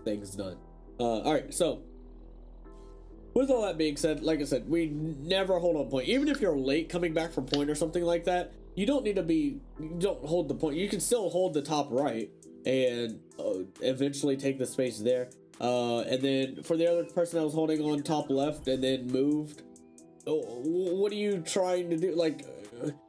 things done. All right, so with all that being said, like I said, we never hold on point. Even if you're late coming back from point or something like that, you don't need to be, you don't hold the point. You can still hold the top right and eventually take the space there. And then for the other person that was holding on top left and then moved, what are you trying to do? Like,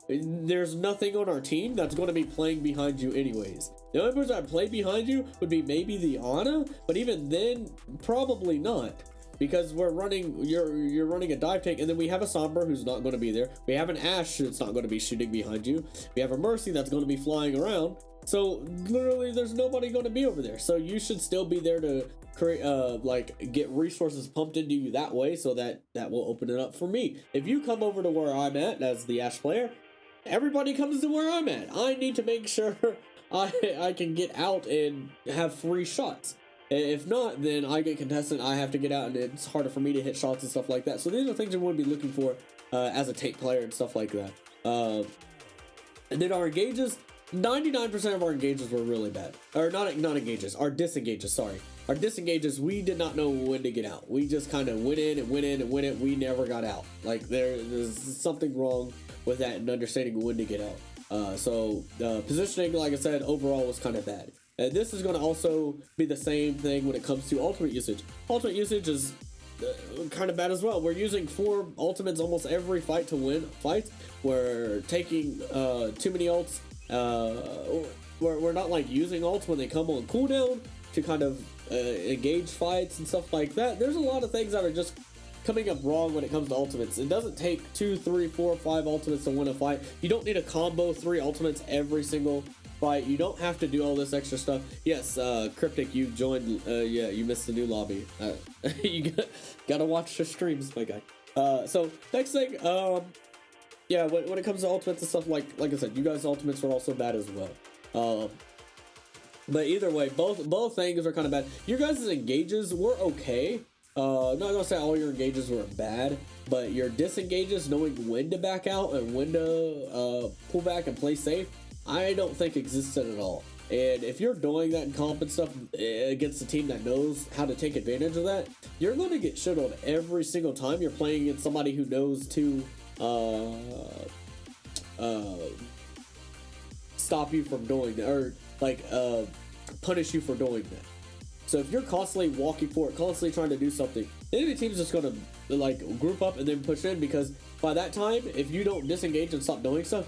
there's nothing on our team that's going to be playing behind you anyways. The only person that play behind you would be maybe the Ana, but even then, probably not. Because we're running, you're running a dive tank, and then we have a Sombra who's not going to be there. We have an Ashe that's not going to be shooting behind you. We have a Mercy that's going to be flying around. So literally, there's nobody going to be over there. So you should still be there to create, like, get resources pumped into you that way, so that will open it up for me. If you come over to where I'm at as the Ashe player, everybody comes to where I'm at. I need to make sure I can get out and have free shots. If not, then I get contested, I have to get out, and it's harder for me to hit shots and stuff like that. So these are things you want to be looking for as a tank player and stuff like that. And then our engages, 99% of our engages were really bad. Or not engages, our disengages, sorry. Our disengages, we did not know when to get out. We just kind of went in and went in and went in. We never got out. Like, there's something wrong with that and understanding when to get out. So positioning, like I said, overall was kind of bad. And this is going to also be the same thing when it comes to ultimate usage. Ultimate usage is kind of bad as well. We're using 4 ultimates almost every fight to win fights. We're taking too many ults. We're not like using ults when they come on cooldown to kind of engage fights and stuff like that. There's a lot of things that are just coming up wrong when it comes to ultimates. It doesn't take 2, 3, 4, 5 ultimates to win a fight. You don't need a combo 3 ultimates every single fight. You don't have to do all this extra stuff. Yes, Cryptic, you joined. Yeah, you missed the new lobby. You gotta watch the streams, my guy. So next thing, yeah, when it comes to ultimates and stuff, like I said, you guys' ultimates are also bad as well. But either way, both things are kind of bad. Your guys' engages were okay. Not gonna say all your engages were bad, but your disengages, knowing when to back out and when to pull back and play safe, I don't think existed at all. And if you're doing that in comp and stuff against a team that knows how to take advantage of that, you're going to get shit on every single time you're playing against somebody who knows to stop you from doing that, or like punish you for doing that. So if you're constantly walking forward, constantly trying to do something, the enemy team's just going to like group up and then push in, because by that time, if you don't disengage and stop doing stuff,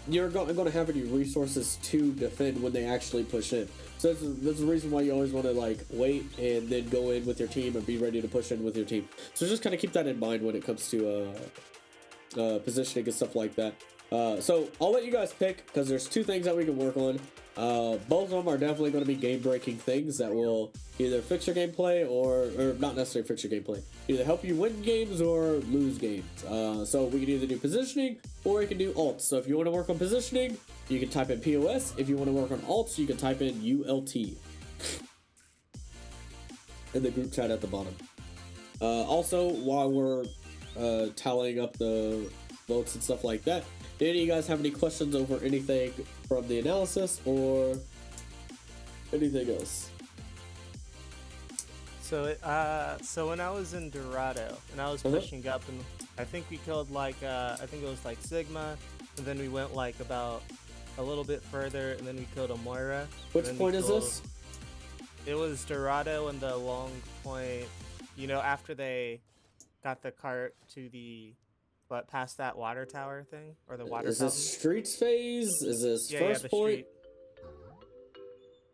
you're going to have any resources to defend when they actually push in. So that's the reason why you always want to like wait and then go in with your team and be ready to push in with your team. So just kind of keep that in mind when it comes to positioning and stuff like that. So I'll let you guys pick, because there's two things that we can work on. Both of them are definitely going to be game-breaking things that will either fix your gameplay or not necessarily fix your gameplay, either help you win games or lose games. So we can either do positioning or we can do ults. So if you want to work on positioning, you can type in POS. If you want to work on ults, you can type in ULT in the group chat at the bottom. Also, while we're tallying up the votes and stuff like that, do any of you guys have any questions over anything from the analysis or anything else?
So when I was in Dorado and I was pushing up, and I think we killed like I think it was like Sigma, and then we went like about a little bit further, and then we killed a Moira.
Which point is this?
It was Dorado and the long point. You know, after they got the cart to the past that water tower thing, or the water.
Is this streets phase? Is this first point?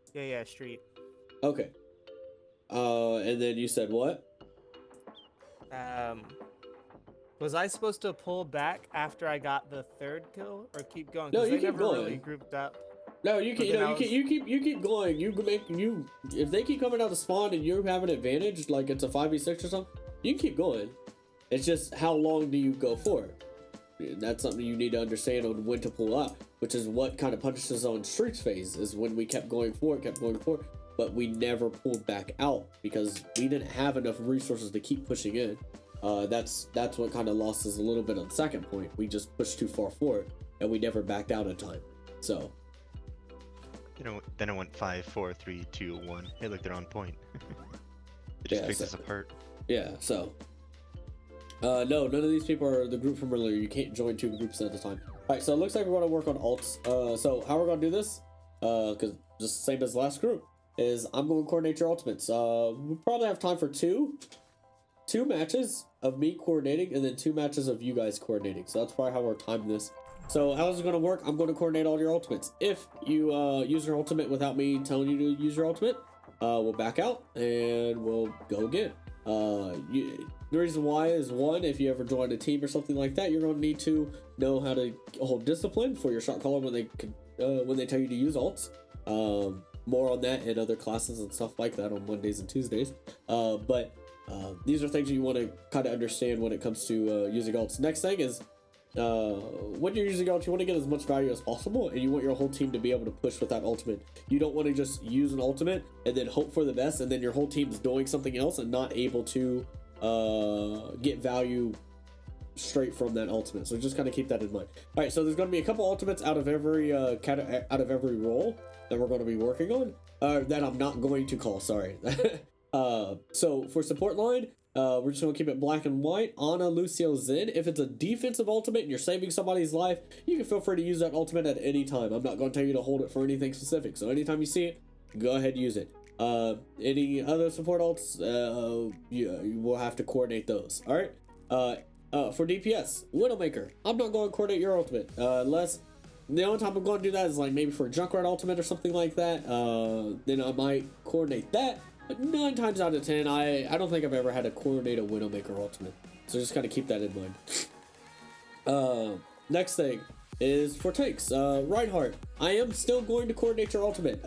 Street. Yeah, street.
Okay. And then you said what?
Was I supposed to pull back after I got the third kill, or keep going?
No, you
they
keep
never
going.
really grouped up.
No, you can. You keep going. If they keep coming out of spawn and you have an advantage, like it's a 5v6 or something, you can keep going. It's just how long do you go for? That's something you need to understand on when to pull out, which is what kind of punishes on streets phase, is when we kept going forward, but we never pulled back out because we didn't have enough resources to keep pushing in. That's what kind of lost us a little bit on the second point. We just pushed too far forward and we never backed out in time. So,
you know, then it went 5, 4, 3, 2, 1. Hey, look, they're on point. It just picks us apart.
Yeah. So. No, none of these people are the group from earlier. You can't join two groups at a time. Alright, so it looks like we're going to work on ults. So how we're going to do this, because just the same as the last group, is I'm going to coordinate your ultimates. We probably have time for two matches of me coordinating, and then 2 matches of you guys coordinating. So that's probably how we're timing this. So how is it going to work? I'm going to coordinate all your ultimates. If you use your ultimate without me telling you to use your ultimate, we'll back out and we'll go again. The reason why is, one, if you ever join a team or something like that, you're going to need to know how to hold discipline for your shot caller when they tell you to use ults. More on that in other classes and stuff like that on Mondays and Tuesdays. But these are things you want to kind of understand when it comes to using ults. Next thing is, when you're using ults, you want to get as much value as possible, and you want your whole team to be able to push with that ultimate. You don't want to just use an ultimate and then hope for the best, and then your whole team's doing something else and not able to get value straight from that ultimate. So just kind of keep that in mind. All right, so there's going to be a couple ultimates out of every role that we're going to be working on, that I'm not going to call, sorry. So for support line, we're just going to keep it black and white. Ana, Lucio, Zen. If it's a defensive ultimate and you're saving somebody's life, you can feel free to use that ultimate at any time. I'm not going to tell you to hold it for anything specific. So anytime you see it, go ahead and use it. Any other support ults, you will have to coordinate those. All right. For DPS, Widowmaker, I'm not going to coordinate your ultimate, unless the only time I'm going to do that is like maybe for a Junkrat ultimate or something like that. Then I might coordinate that. But 9 times out of 10, I don't think I've ever had to coordinate a Widowmaker ultimate. So just kind of keep that in mind. Next thing is for tanks. Reinhardt, I am still going to coordinate your ultimate.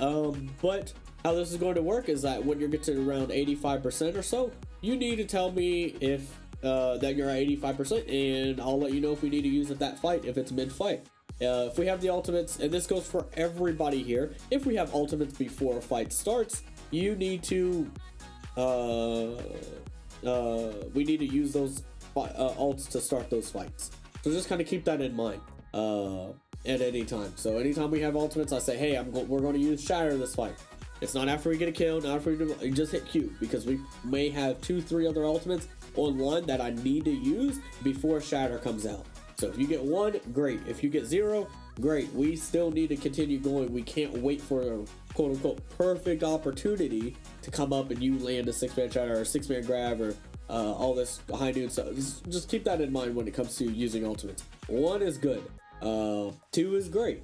But how this is going to work is that when you get to around 85% or so, you need to tell me if that you're at 85%, and I'll let you know if we need to use it that fight, if it's mid-fight. If we have the ultimates, and this goes for everybody here, if we have ultimates before a fight starts, you need to we need to use those ults to start those fights. So just kind of keep that in mind. at any time. So anytime we have ultimates, I say, hey, we're going to use Shatter this fight. It's not after we get a kill, not after you just hit Q, because we may have 2-3 other ultimates online that I need to use before Shatter comes out. So if you get 1, great. If you get 0, great. We still need to continue going. We can't wait for a quote-unquote perfect opportunity to come up and you land a 6-man Shatter or a 6-man grab or all this high noon stuff. Just keep that in mind when it comes to using ultimates. 1 is good. 2 is great.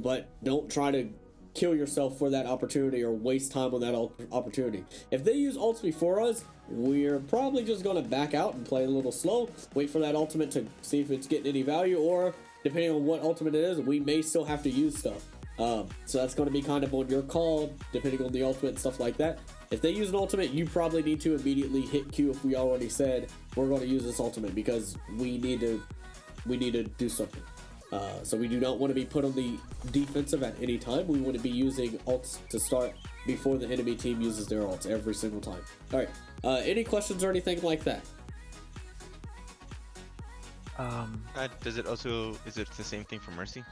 But don't try to kill yourself for that opportunity or waste time on that opportunity. If they use ults before us, we're probably just going to back out and play a little slow, wait for that ultimate to see if it's getting any value, or depending on what ultimate it is, we may still have to use stuff. So that's going to be kind of on your call, depending on the ultimate and stuff like that. If they use an ultimate, you probably need to immediately hit Q if we already said we're going to use this ultimate, because we need to do something. So we do not want to be put on the defensive at any time. We want to be using ults to start before the enemy team uses their ults every single time. All right. Any questions or anything like that?
Does it also, is it the same thing for Mercy?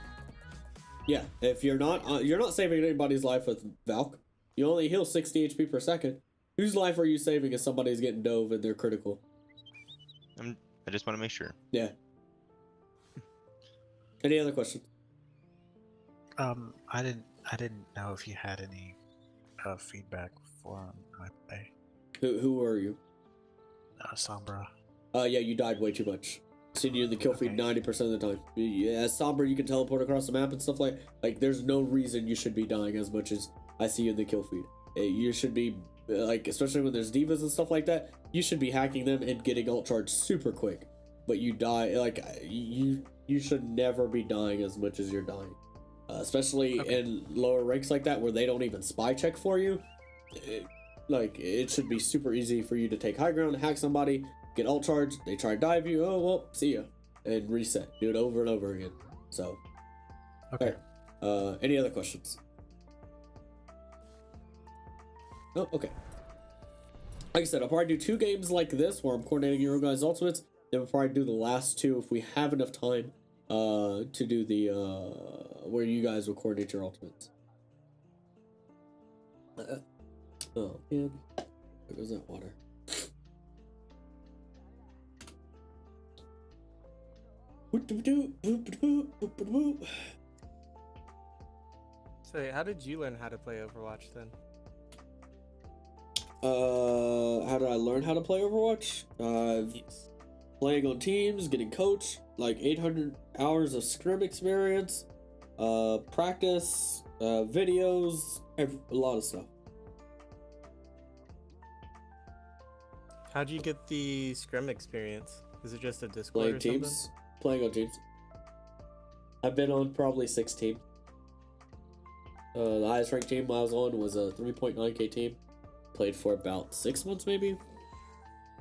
Yeah. If you're not saving anybody's life with Valk. You only heal 60 HP per second. Whose life are you saving if somebody's getting dove and they're critical?
I just want to make sure.
Yeah. Any other questions?
I didn't know if you had any feedback for my play.
Who are you?
Sombra.
Yeah, you died way too much. Seen you in the kill feed 90% of the time. As Sombra, you can teleport across the map and stuff like there's no reason you should be dying as much as I see you in the kill feed. You should be, like, especially when there's divas and stuff like that, you should be hacking them and getting ult charge super quick. But you die, like, you should never be dying as much as you're dying. Especially in lower ranks like that where they don't even spy check for you. It should be super easy for you to take high ground, hack somebody, get ult charge, they try to dive you, oh well, see ya, and reset. Do it over and over again. So,
okay.
Any other questions? Oh, okay. Like I said, I'll probably do 2 games like this where I'm coordinating your guys' ultimates. Then we'll probably do the last 2 if we have enough time to do the where you guys will coordinate your ultimates. Oh man, there goes that water.
So how did you learn how to play Overwatch then?
How did I learn how to play Overwatch?
Yes.
Playing on teams, getting coached, like 800 hours of scrim experience, practice, videos, a lot of stuff.
How'd you get the scrim experience? Is it just a Discord or
Playing teams, playing on teams. I've been on probably 6 teams. The highest ranked team I was on was a 3.9k team. Played for about 6 months maybe.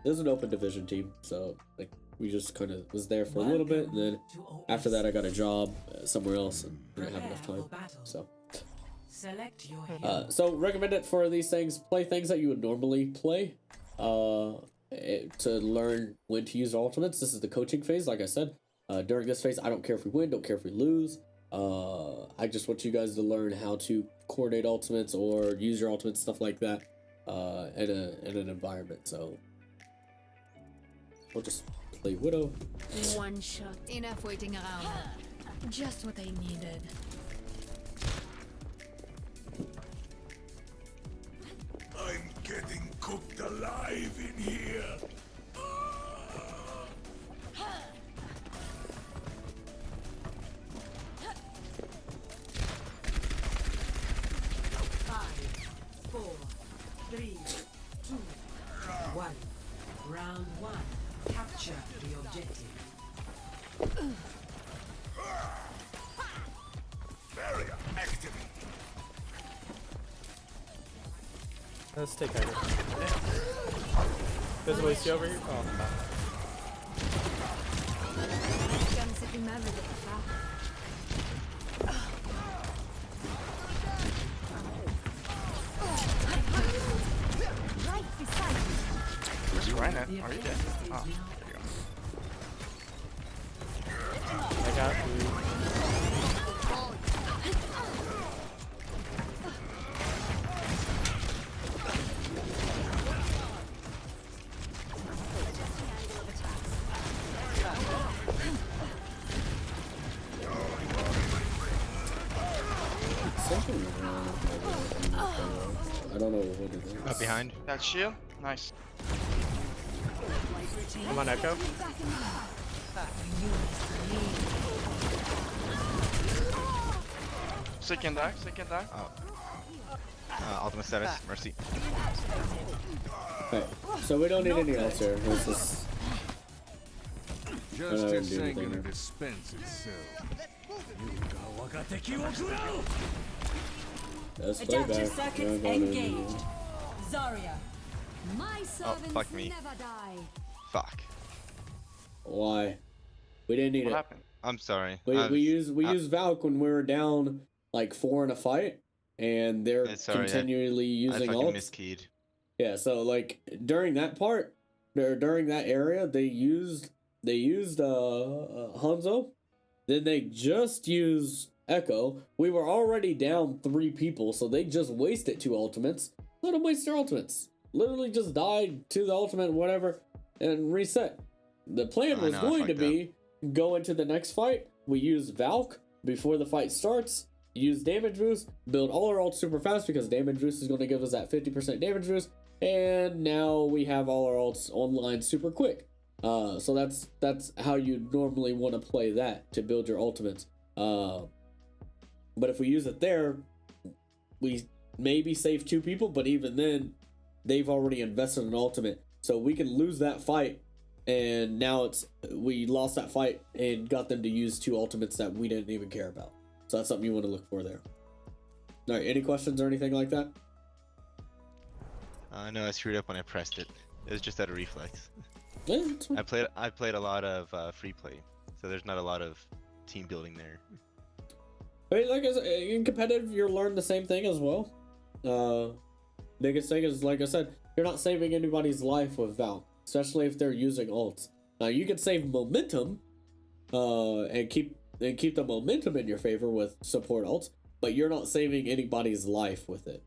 It was an open division team, so like we just kind of was there for a little bit, and then after that I got a job somewhere else and didn't have enough time. So so recommend it for these things. Play things that you would normally play to learn when to use ultimates. This is the coaching phase, like I said. During this phase, I don't care if we win, don't care if we lose. I just want you guys to learn how to coordinate ultimates or use your ultimates, stuff like that, in an environment. So we'll just play Widow.
One shot. Enough waiting around. Just what I needed.
I'm getting cooked alive in here.
Round 1. Capture the objective.
Barrier activated.
Let's take either. There's a way over here. Oh, no.
Comme c'est une œuvre de papa. Right beside you.
Where's Rhino? Are you dead? Oh, there you go.
I got you.
something wrong with my I don't know what it is.
Up behind.
That shield, nice.
I'm on Echo.
Second die.
Ultimate status. Mercy.
Alright, so we don't need any else here. Let's just
Just
do
a second
anything
to
here.
dispense itself.
Let's play back.
circuits
We're not going
engaged.
anywhere.
Zarya.
My servants
fuck me.
never die.
Fuck.
Why? We didn't need
What
it.
happened?
I'm sorry.
We used Valk when we were down like 4 in a fight, and they're
Sorry,
continually
I
using
fucking
ults.
miskeyed.
Yeah, so like during that part, or during that area, they used Hanzo, then they just used Echo. We were already down 3 people, so they just wasted 2 ultimates. Let them waste their ultimates. Literally just died to the ultimate, whatever, and reset. The plan
I
was
know, I
going to
fucked
be go into the next fight. We use Valk before the fight starts. Use damage boost, build all our ults super fast because damage boost is going to give us that 50% damage boost, and now we have all our ults online super quick. So that's how you normally want to play that to build your ultimates. But if we use it there, we maybe save 2 people, but even then, they've already invested in ultimate, so we can lose that fight. And now we lost that fight and got them to use 2 ultimates that we didn't even care about. So that's something you want to look for there. All right, any questions or anything like that?
No, I screwed up when I pressed it. It was just out of reflex.
Yeah, that's fine.
I played a lot of free play, so there's not a lot of team building there.
I mean, like I said, in competitive, you'll learn the same thing as well. Biggest thing is, like I said, you're not saving anybody's life with Valk, especially if they're using ults. Now you can save momentum, and keep the momentum in your favor with support ults, but you're not saving anybody's life with it.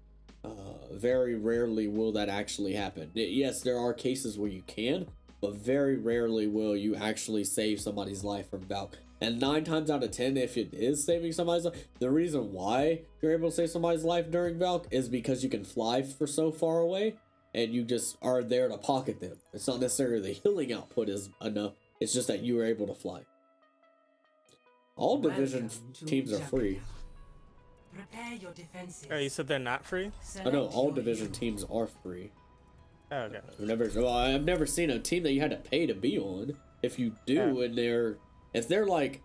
Very rarely will that actually happen. Yes, there are cases where you can, but very rarely will you actually save somebody's life from Valk. And 9 times out of 10, if it is saving somebody's life, the reason why you're able to save somebody's life during Valk is because you can fly for so far away, and you just are there to pocket them. It's not necessarily the healing output is enough, it's just that you were able to fly. All division teams are free.
Prepare your defenses.
Oh, you said they're not free?
I know all division teams are free.
Oh, okay.
I've never seen a team that you had to pay to be on. If you do, and if they're like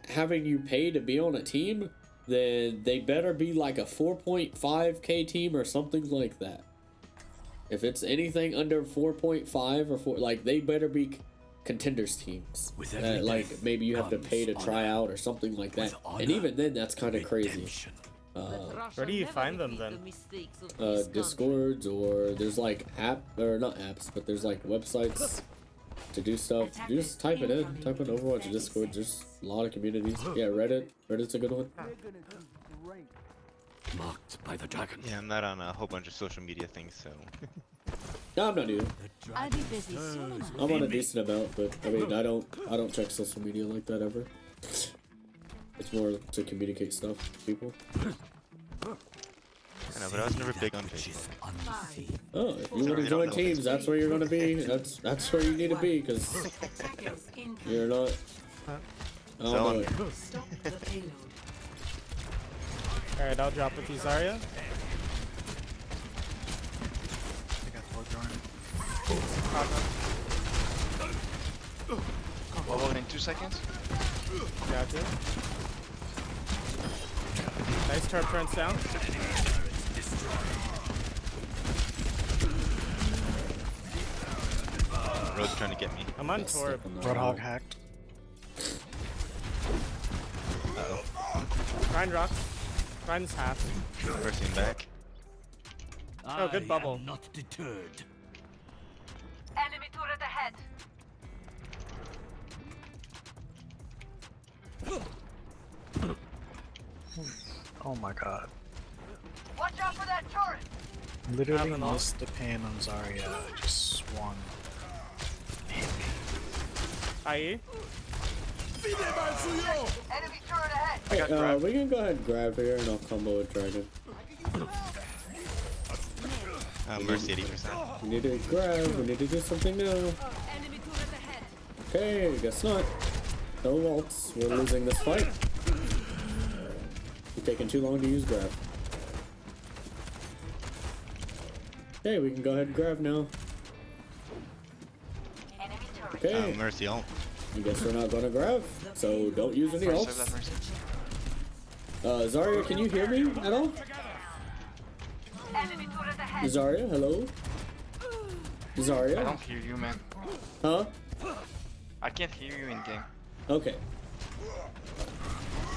having you pay to be on a team, then they better be like a 4.5k team or something like that. If it's anything under 4.5 or 4, like they better be contenders teams. Like maybe you have to pay to try out or something like that. And even then, that's kind of crazy.
Where do you find them then?
Discords, or there's like not apps, but there's like websites to do stuff. You just type it in. Type in Overwatch Discord. There's a lot of communities. Yeah, Reddit's a good one.
Marked by the dragon.
Yeah, I'm not on a whole bunch of social media things, so.
No, I'm not either.
I'll be busy soon enough.
I'm on a decent amount, but I mean, I don't check social media like that ever. It's more to communicate stuff to people.
I know, but I was never big on Facebook.
Oh, if you want to join teams, that's where you're gonna be. That's where you need to be, because you're not. I don't know.
Alright, I'll drop with you, Zarya.
I got full Jordan.
Bubble in 2 seconds.
Got you. Nice turret turns down.
Road's trying to get me.
I'm on Torb.
Roadhog hacked.
Grind rock. Grind's half.
Bursting back.
Oh, good bubble.
Not deterred.
Enemy turret ahead.
Oh my god.
Watch out for that turret.
Literally missed the pan on Zarya. Just swung.
IE.
Enemy turret ahead.
Hey, we can go ahead and grab here and I'll combo with Dragon.
Mercy at 80%.
We need to grab, we need to do something now. Okay, guess not. No ults, we're losing this fight. You're taking too long to use grab. Okay, we can go ahead and grab now. Okay.
Mercy ult.
I guess we're not gonna grab, so don't use any ults. Zarya, can you hear me at all? Zarya, hello? Zarya?
I don't hear you, man.
Huh?
I can't hear you in game.
Okay.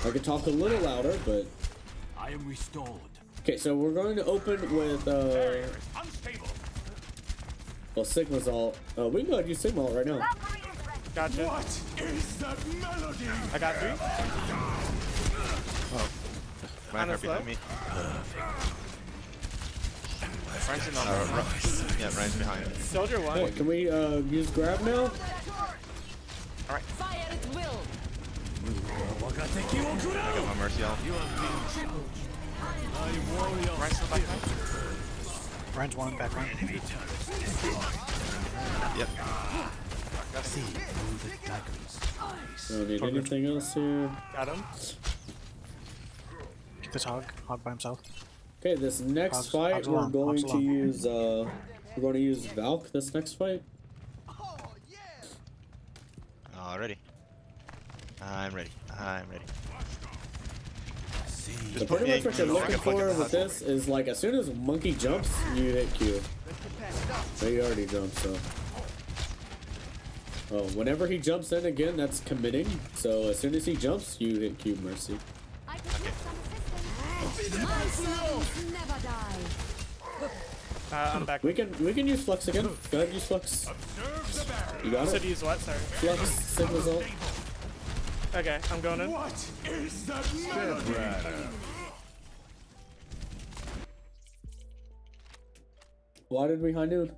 I could talk a little louder, but...
I am restored.
Okay, so we're going to open with, well, Sigma's ult. We can go ahead and use Sigma ult right now.
Gotcha.
What is that melody?
I got 3.
Oh. Reinhardt
slow.
behind me.
Ryan's in on
Yeah, Ryan's behind.
Soldier 1.
Hey, can we use grab now?
Fire at will.
I got my Mercy ult.
Ryan's still behind.
Ryan's one, back Ryan.
Yep.
Don't need anything else here.
Got him.
Get this hog by himself.
Okay, this next
Hogs-
fight
hogs
we're
along,
going
hogs
to
along.
use we're going to use Valk this next fight.
Already. I'm ready. I'm ready.
So pretty much what you're looking for with this is like as soon as Monkey jumps, you hit Q. So he already jumped, so. Oh, whenever he jumps in again, that's committing. So as soon as he jumps, you hit Q Mercy.
I can use some assistance. My servants never die.
I'm back.
We can use Flux again. Go ahead, use Flux. You got
So
it?
to use what? Sorry.
Flux, Sigma's ult.
Okay, I'm going in.
What is that melody?
Why did we high noon?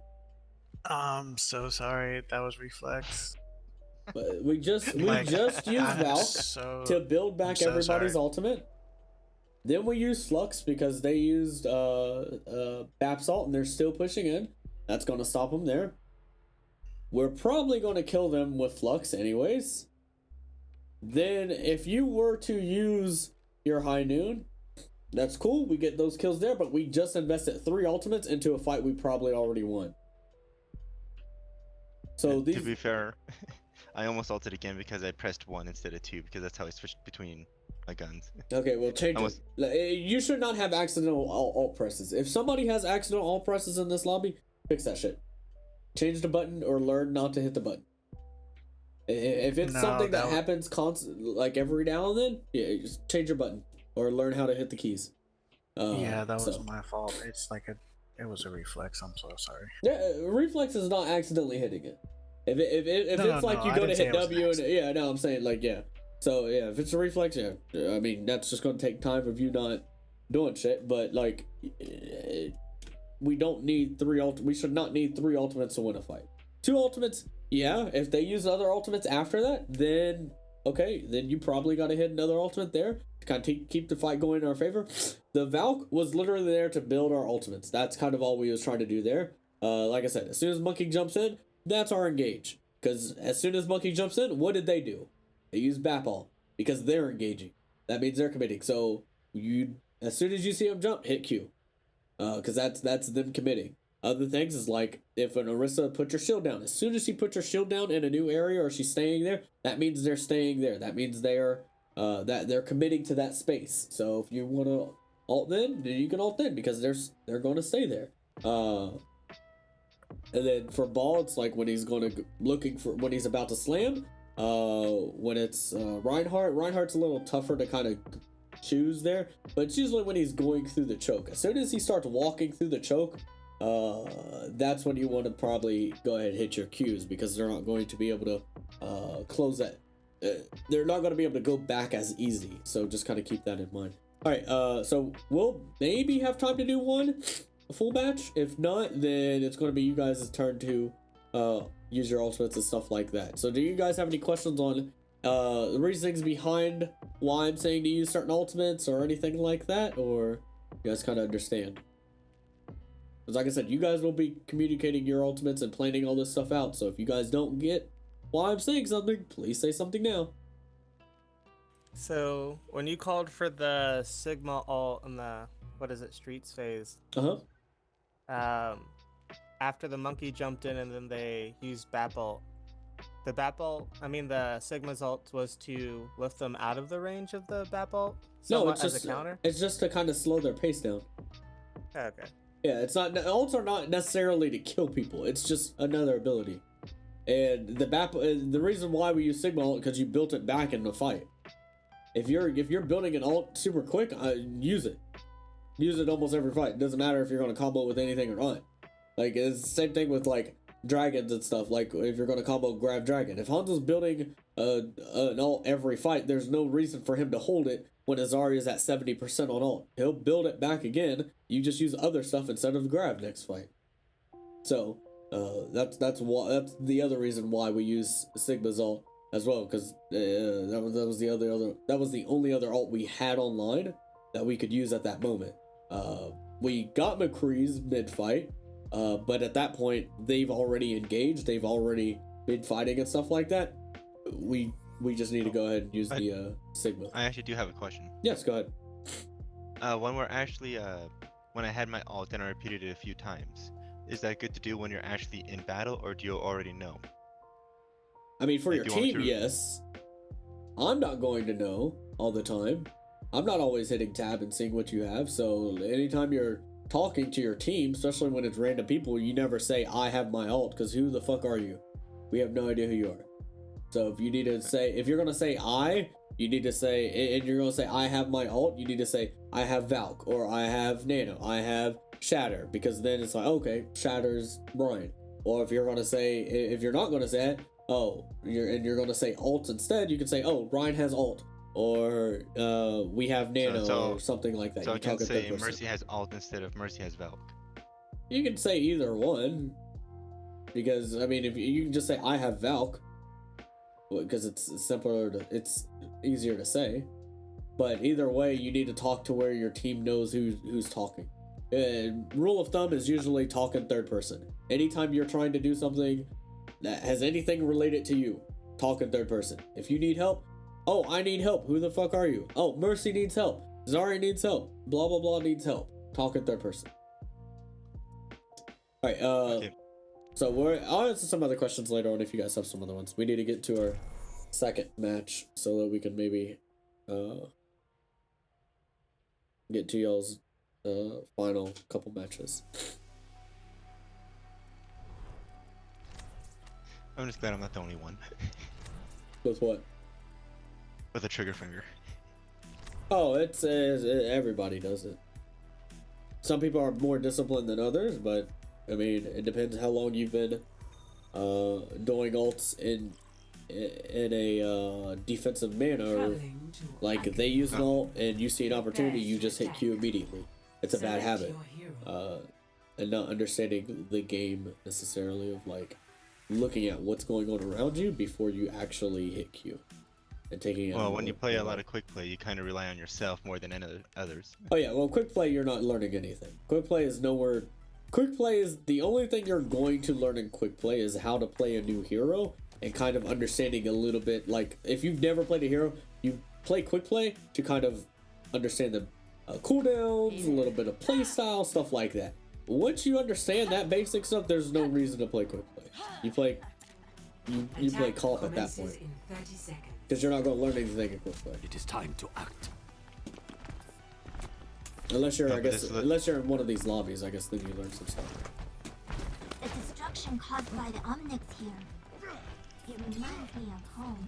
So sorry, that was reflex.
But we just
Like,
used
I'm
Valk
so-
to build back
I'm so
everybody's
sorry.
ultimate. Then we used Flux because they used Bap's ult and they're still pushing in. That's gonna stop them there. We're probably gonna kill them with Flux anyways. Then if you were to use your high noon, that's cool. We get those kills there, but we just invested 3 ultimates into a fight we probably already won. So
And
these
to be fair, I almost ulted again because I pressed 1 instead of 2 because that's how I switched between my guns.
Okay, well, change it. You should not have accidental alt presses. If somebody has accidental alt presses in this lobby, fix that shit. Change the button or learn not to hit the button. If it's
No,
something that
that would-
happens like every now and then, yeah, just change your button or learn how to hit the keys.
Yeah, that was
so.
my fault. It's like it was a reflex. I'm so sorry.
Yeah, reflex is not accidentally hitting it. If
No,
it's like
no,
you
I
go to
didn't say
hit
it was an
W and
accident.
yeah, no, I'm saying like yeah. So yeah, if it's a reflex, yeah, I mean that's just gonna take time of you not doing shit. But like, we don't need we should not need 3 ultimates to win a fight. 2 ultimates, yeah. If they use other ultimates after that, then okay, then you probably got to hit another ultimate there to kind of keep the fight going in our favor. The Valk was literally there to build our ultimates. That's kind of all we was trying to do there. Like I said, as soon as Monkey jumps in, that's our engage. Because as soon as Monkey jumps in, what did they do? They use Bapal because they're engaging. That means they're committing. So as soon as you see them jump, hit Q. Because that's them committing. Other things is like if an Orisa puts her shield down. As soon as she puts her shield down in a new area or she's staying there, that means they're staying there. That means they're committing to that space. So if you want to ult then you can ult then because they're going to stay there. And then for Ball, it's like when he's looking for when he's about to slam. When it's Reinhardt's a little tougher to kind of choose there, but it's usually when he's going through the choke. As soon as he starts walking through the choke, that's when you want to probably go ahead and hit your Qs because they're not going to be able to close that. They're not going to be able to go back as easy. So just kind of keep that in mind. All right. So we'll maybe have time to do a full batch. If not, then it's going to be you guys' turn to use your ultimates and stuff like that. So do you guys have any questions on The reasonings behind why I'm saying to use certain ultimates or anything like that, or you guys kind of understand? Because like I said, you guys will be communicating your ultimates and planning all this stuff out. So if you guys don't get why I'm saying something, please say something now.
So when you called for the Sigma ult in the Streets phase, after the monkey jumped in and then they used BAP ult, the Sigma's ult was to lift them out of the range of the BAP ult?
No, it's
as
just
a counter?
It's just to kind of slow their pace down.
Okay.
Yeah, it's not, ults are not necessarily to kill people. It's just another ability. And the reason why we use Sigma ult because you built it back in the fight. If you're building an ult super quick, use it. Use it almost every fight. It doesn't matter if you're gonna combo with anything or not. Like it's the same thing with like dragons and stuff. Like if you're gonna combo grab dragon, if Hanzo's building an ult every fight, there's no reason for him to hold it when his Zarya is at 70% on ult. He'll build it back again. You just use other stuff instead of grab next fight. So that's the other reason why we use Sigma's ult as well, because that was the only other ult we had online that we could use at that moment. We got McCree's mid-fight, but at that point they've already engaged, they've already been fighting and stuff like that. We just need to go ahead and use the Sigma.
I actually do have a question.
Yes, go ahead.
When we're actually when I had my ult and I repeated it a few times, is that good to do when you're actually in battle, or do you already know?
I mean, for your team, yes. I'm not going to know all the time. I'm not always hitting tab and seeing what you have, so anytime you're talking to your team, especially when it's random people, you never say, I have my ult, because who the fuck are you? We have no idea who you are. So if you need to say, if you're going to say you need to say, and you're going to say, I have my ult, you need to say, I have Valk, or I have Nano, I have Shatter, because then it's like, okay, Shatter's Brian. Or if you're going to say, if you're not going to say it, you're going to say ult instead, you can say, oh, Ryan has ult, or we have Nano, or something like that.
So
you
I can say Mercy has ult instead of Mercy has Valk.
You can say either one, because I mean, if you can just say I have Valk, because it's simpler, it's easier to say. But either way, you need to talk to where your team knows who's talking. Rule of thumb is usually talk in third person. Anytime you're trying to do something that has anything related to you, talk in third person. If you need help, oh, I need help. Who the fuck are you? Oh, Mercy needs help. Zarya needs help. Blah, blah, blah needs help. Talk in third person. All right,
Okay.
So I'll answer some other questions later on if you guys have some other ones. We need to get to our second match so that we can maybe get to y'all's final couple matches.
I'm just glad I'm not the only one.
With what?
With a trigger finger.
Oh, it's everybody does it. Some people are more disciplined than others, but I mean, it depends how long you've been doing ults in a defensive manner. Like if they use an ult and you see an opportunity, you just hit Q immediately. It's a bad habit, and not understanding the game necessarily of like looking at what's going on around you before you actually hit Q and taking it.
Well, when you play a lot of quick play, you kind of rely on yourself more than any others.
Oh yeah, well, quick play, you're not learning anything. Quick play is nowhere. Quick play is the only thing you're going to learn in quick play is how to play a new hero and kind of understanding a little bit. Like if you've never played a hero, you play quick play to kind of understand the cooldowns, a little bit of play style, stuff like that. Once you understand that basic stuff, there's no reason to play quick play. You play comp at that point because you're not going to learn anything in quick play.
It is time to act.
Unless you're, unless you're in one of these lobbies, I guess then you learn some stuff.
The destruction caused by the Omnics here. It reminds me of home.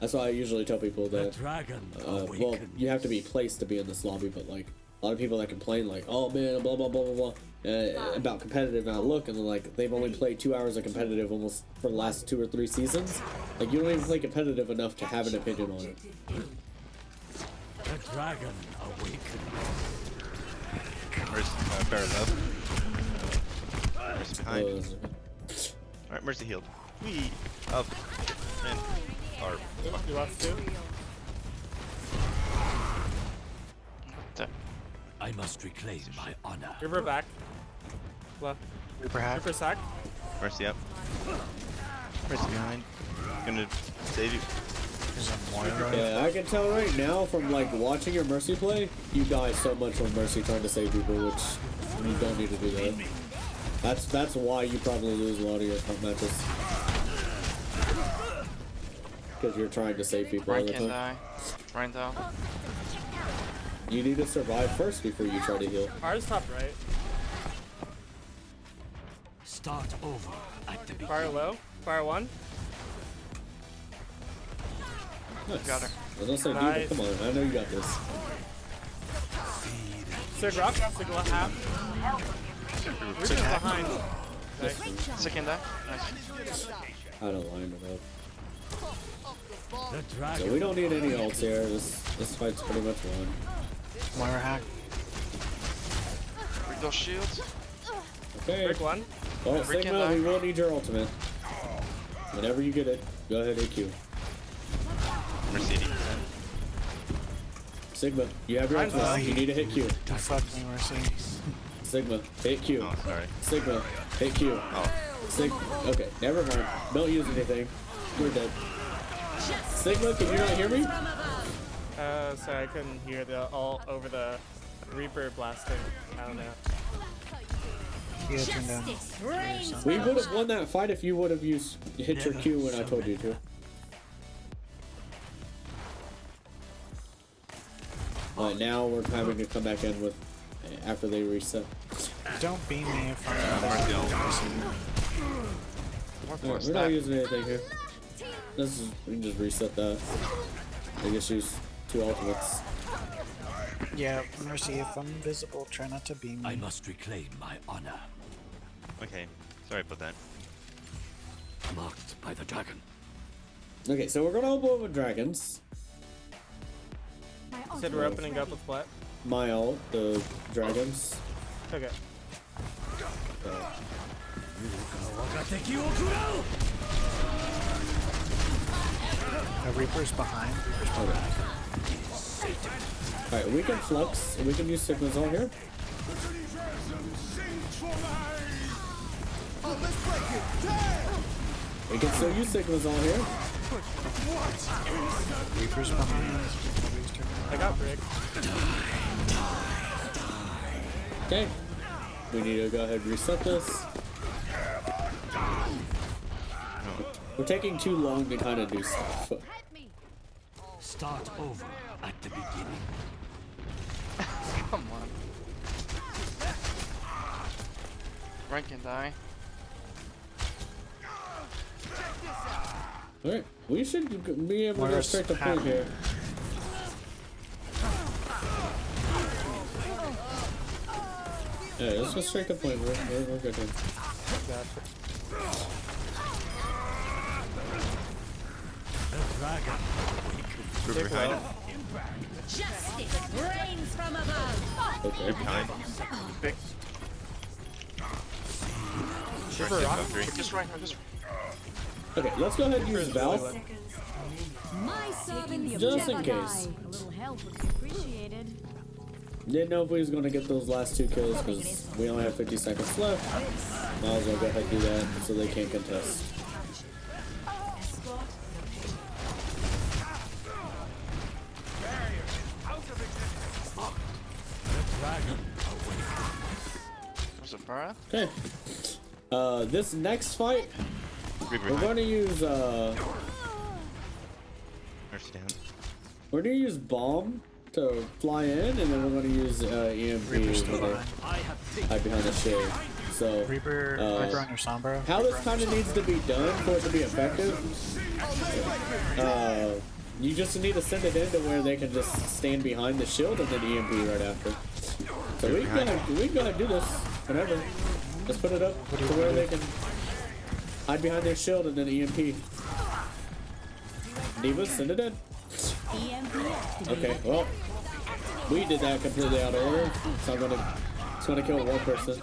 That's why I usually tell people that.
Well,
you have to be placed to be in this lobby, but like a lot of people that complain, like, oh man, blah blah blah blah blah, about competitive outlook, and then like they've only played 2 hours of competitive almost for the last 2 or 3 seasons. Like you don't even play competitive enough to have an opinion on it.
The dragon awakens.
Bear above. Mercy behind. Alright, Mercy healed. Wee! Up. And Or
You lost 2.
I must reclaim my honor.
Reaper back. Left.
Reaper hack.
Reaper sack.
Mercy up. Mercy behind. Gonna save you.
There's a Moira.
Yeah, I can tell right now from like watching your Mercy play, you die so much from Mercy trying to save people, which you don't need to do that. That's why you probably lose a lot of your comp matches. Because you're trying to save people all
Ryan
the
can
time.
die. Ryan down.
You need to survive first before you try to heal.
Ours top right.
Start over at the beginning.
Fire low. Fire 1.
Nice.
Got her.
I was gonna say,
Nice.
dude, come on, I know you got this.
Sig rock. Sig half. Reaper's behind. Nice.
Second die. Nice.
I don't line it up.
The
So
dragon.
we don't need any ults here. This fight's pretty much won.
Moira hack.
Break those shields.
Okay.
Break 1.
Well,
Break
Sigma,
it,
we will need your ultimate. Whenever you get it, go ahead AQ.
Mercedes.
Sigma, you have your
Ryan's
ultimate.
low.
You need to hit Q.
You fucked me, Mercy.
Sigma, hit Q.
Oh, sorry.
Sigma, hit Q.
Oh.
Okay, never mind. Don't use anything. We're dead. Sigma, can you not hear me?
Sorry, I couldn't hear the all over the Reaper blasting. I don't know.
Yeah, turn down.
We would have won that fight if you would have hit your Q when I told you to. Now we're having to come back in with after they reset.
Don't beam me if
Mercy on.
Alright, we're not using anything here. We can just reset that. I guess use 2 ultimates.
Yeah, Mercy, if I'm invisible, try not to beam
I
me.
must reclaim my honor.
Okay. Sorry about that.
Marked by the dragon.
Okay, so we're gonna open with dragons.
Said we're opening up with what?
My ult, the dragons.
Okay.
Reaper's behind.
Alright, we can flux, and we can use Sigma's ult here. We can still use Sigma's ult here.
Reaper's behind.
I got Brick.
Okay. We need to go ahead and reset this. We're taking too long to kind of do stuff.
Start over at the beginning.
Come on. Ryan can die.
Alright, we should be able to go straight to point here. Yeah, let's go straight to point. We're good here.
The dragon.
Reaper behind.
Justice reigns from above.
Okay.
Behind.
Big.
Mercy up, three.
Just right. Just
Okay, let's go ahead and use Valve.
My servants
Just in case.
A little help would be appreciated.
Didn't know if we was gonna get those last 2 kills because we only have 50 seconds left. Might as well go ahead and do that so they can't contest.
There's a Barra.
Okay. This next fight,
Reaper
we're
behind.
gonna use
Mercy down.
we're gonna use bomb to fly in, and then we're gonna use EMP
Reaper's still
to
behind.
hide behind the shade. So
Reaper on your Sombra.
how this kind of needs to be done for it to be effective, you just need to send it in to where they can just stand behind the shield and then EMP right after. So we can go ahead and do this whenever. Let's put it up to where they can hide behind their shield and then EMP. Diva, send it in. Okay, well, we did that completely out of order, so it's gonna kill 1 person.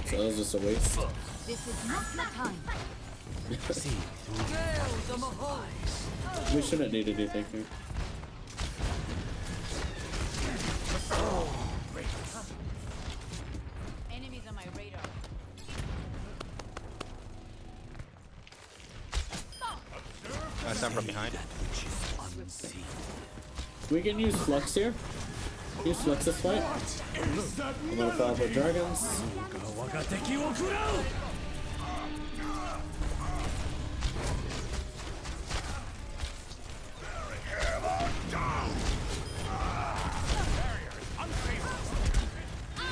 So that was just a waste.
This is not the time.
See through the dragon's eyes.
We shouldn't need anything here.
Enemies on my radar.
Some from behind.
That which is unseen.
We can use Flux here. Use Flux this fight. I'm gonna follow up with dragons.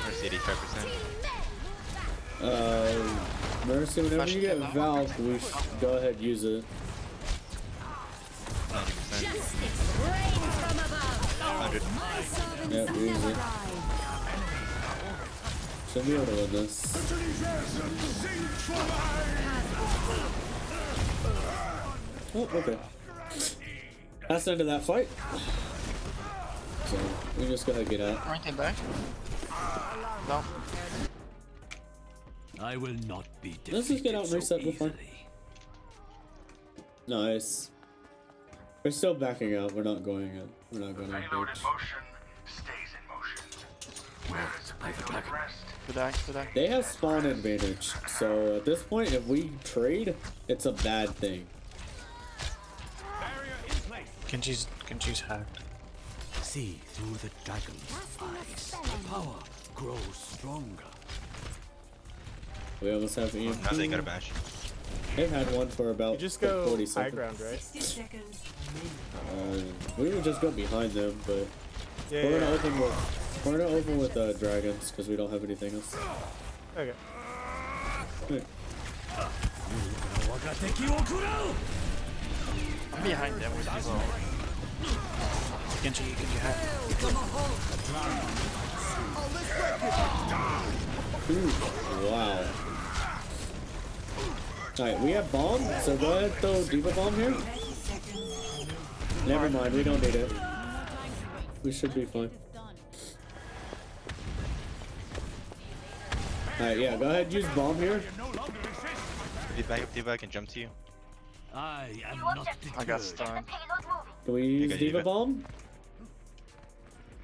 Mercy 85%.
Mercy, whenever you get Valk, we should go ahead and use it.
90%. 100.
Yep, use it. Should be able to win this. Oh, okay. That's the end of that fight. So, we just go ahead and get out.
Ranking back. No.
I will not be defeated.
Let's just get out and reset the fight.
easily.
Nice. We're still backing out. We're not going in. We're not going to
Payload in
engage.
motion stays in motion. Where is the payload at rest?
Good eye, good eye.
They have spawn advantage. So at this point, if we trade, it's a bad thing.
Genji's hacked.
See through the dragon's eyes. The power grows stronger.
We almost have EMP.
Now they got a bash.
They've had one for about
You just go
40
high
seconds.
ground, right?
60 seconds
We would just go behind them, but
Yeah.
we're
yeah.
gonna open with dragons because we don't have anything else.
Okay.
Right.
I'm behind them with people.
Genji hacked.
Ooh, wow. Alright, we have bomb, so go ahead throw Diva bomb here. Never mind, we don't need it. We should be fine. Alright, yeah, go ahead use bomb here.
Diva, I can jump to you.
I am not
I got
deterred.
stunned.
Can we use
got
Diva
Diva.
bomb?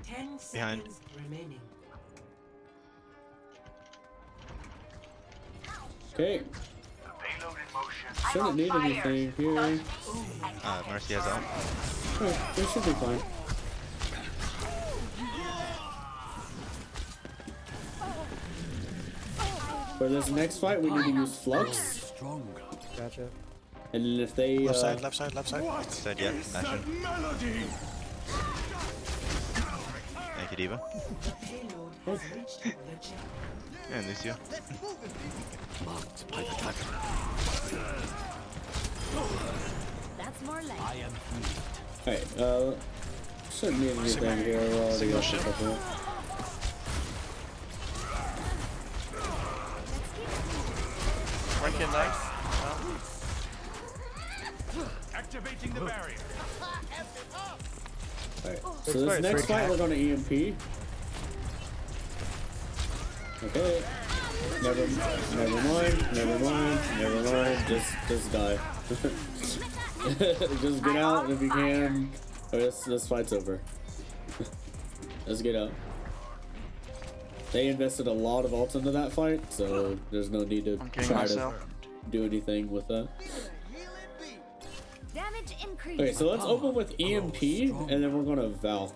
10
Behind.
seconds remaining.
Okay,
Payload in motion.
shouldn't need anything here.
Mercy has ult.
Alright, we should be fine. For this next fight, we need to use Flux.
Stronger.
Gotcha.
And then if they
Left side, left side, left side.
Said yeah, bashing.
Melody.
Thank you, Diva.
Payload has reached the checkpoint.
And Lucio.
Marked by the dragon.
That's more like.
I am healed.
Alright, shouldn't need anything here. We're already up to couple.
Ranking nice.
Activating the barrier.
Alright, so
It's
this
fine,
next
it's
fight
free
we're gonna EMP. Okay. Never mind. Just die. Just get out if you can. Or this fight's over. Let's get out. They invested a lot of ults into that fight, so there's no need to
I'm killing
try
myself.
to do anything with that.
Damage increase.
Okay, so let's open with EMP, and then we're gonna Valk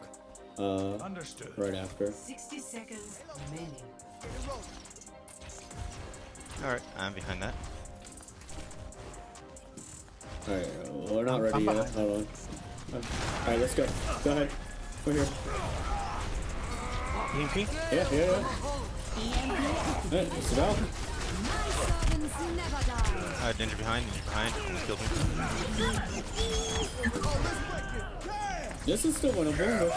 Understood.
right after.
60 seconds remaining.
Alright, I'm behind that.
Alright, we're not ready yet.
behind.
Hold on. Alright, let's go. Go ahead. We're here.
EMP?
Yeah. Hey, it's Valk.
Servants never die.
Danger behind, almost killed me.
This is still winnable.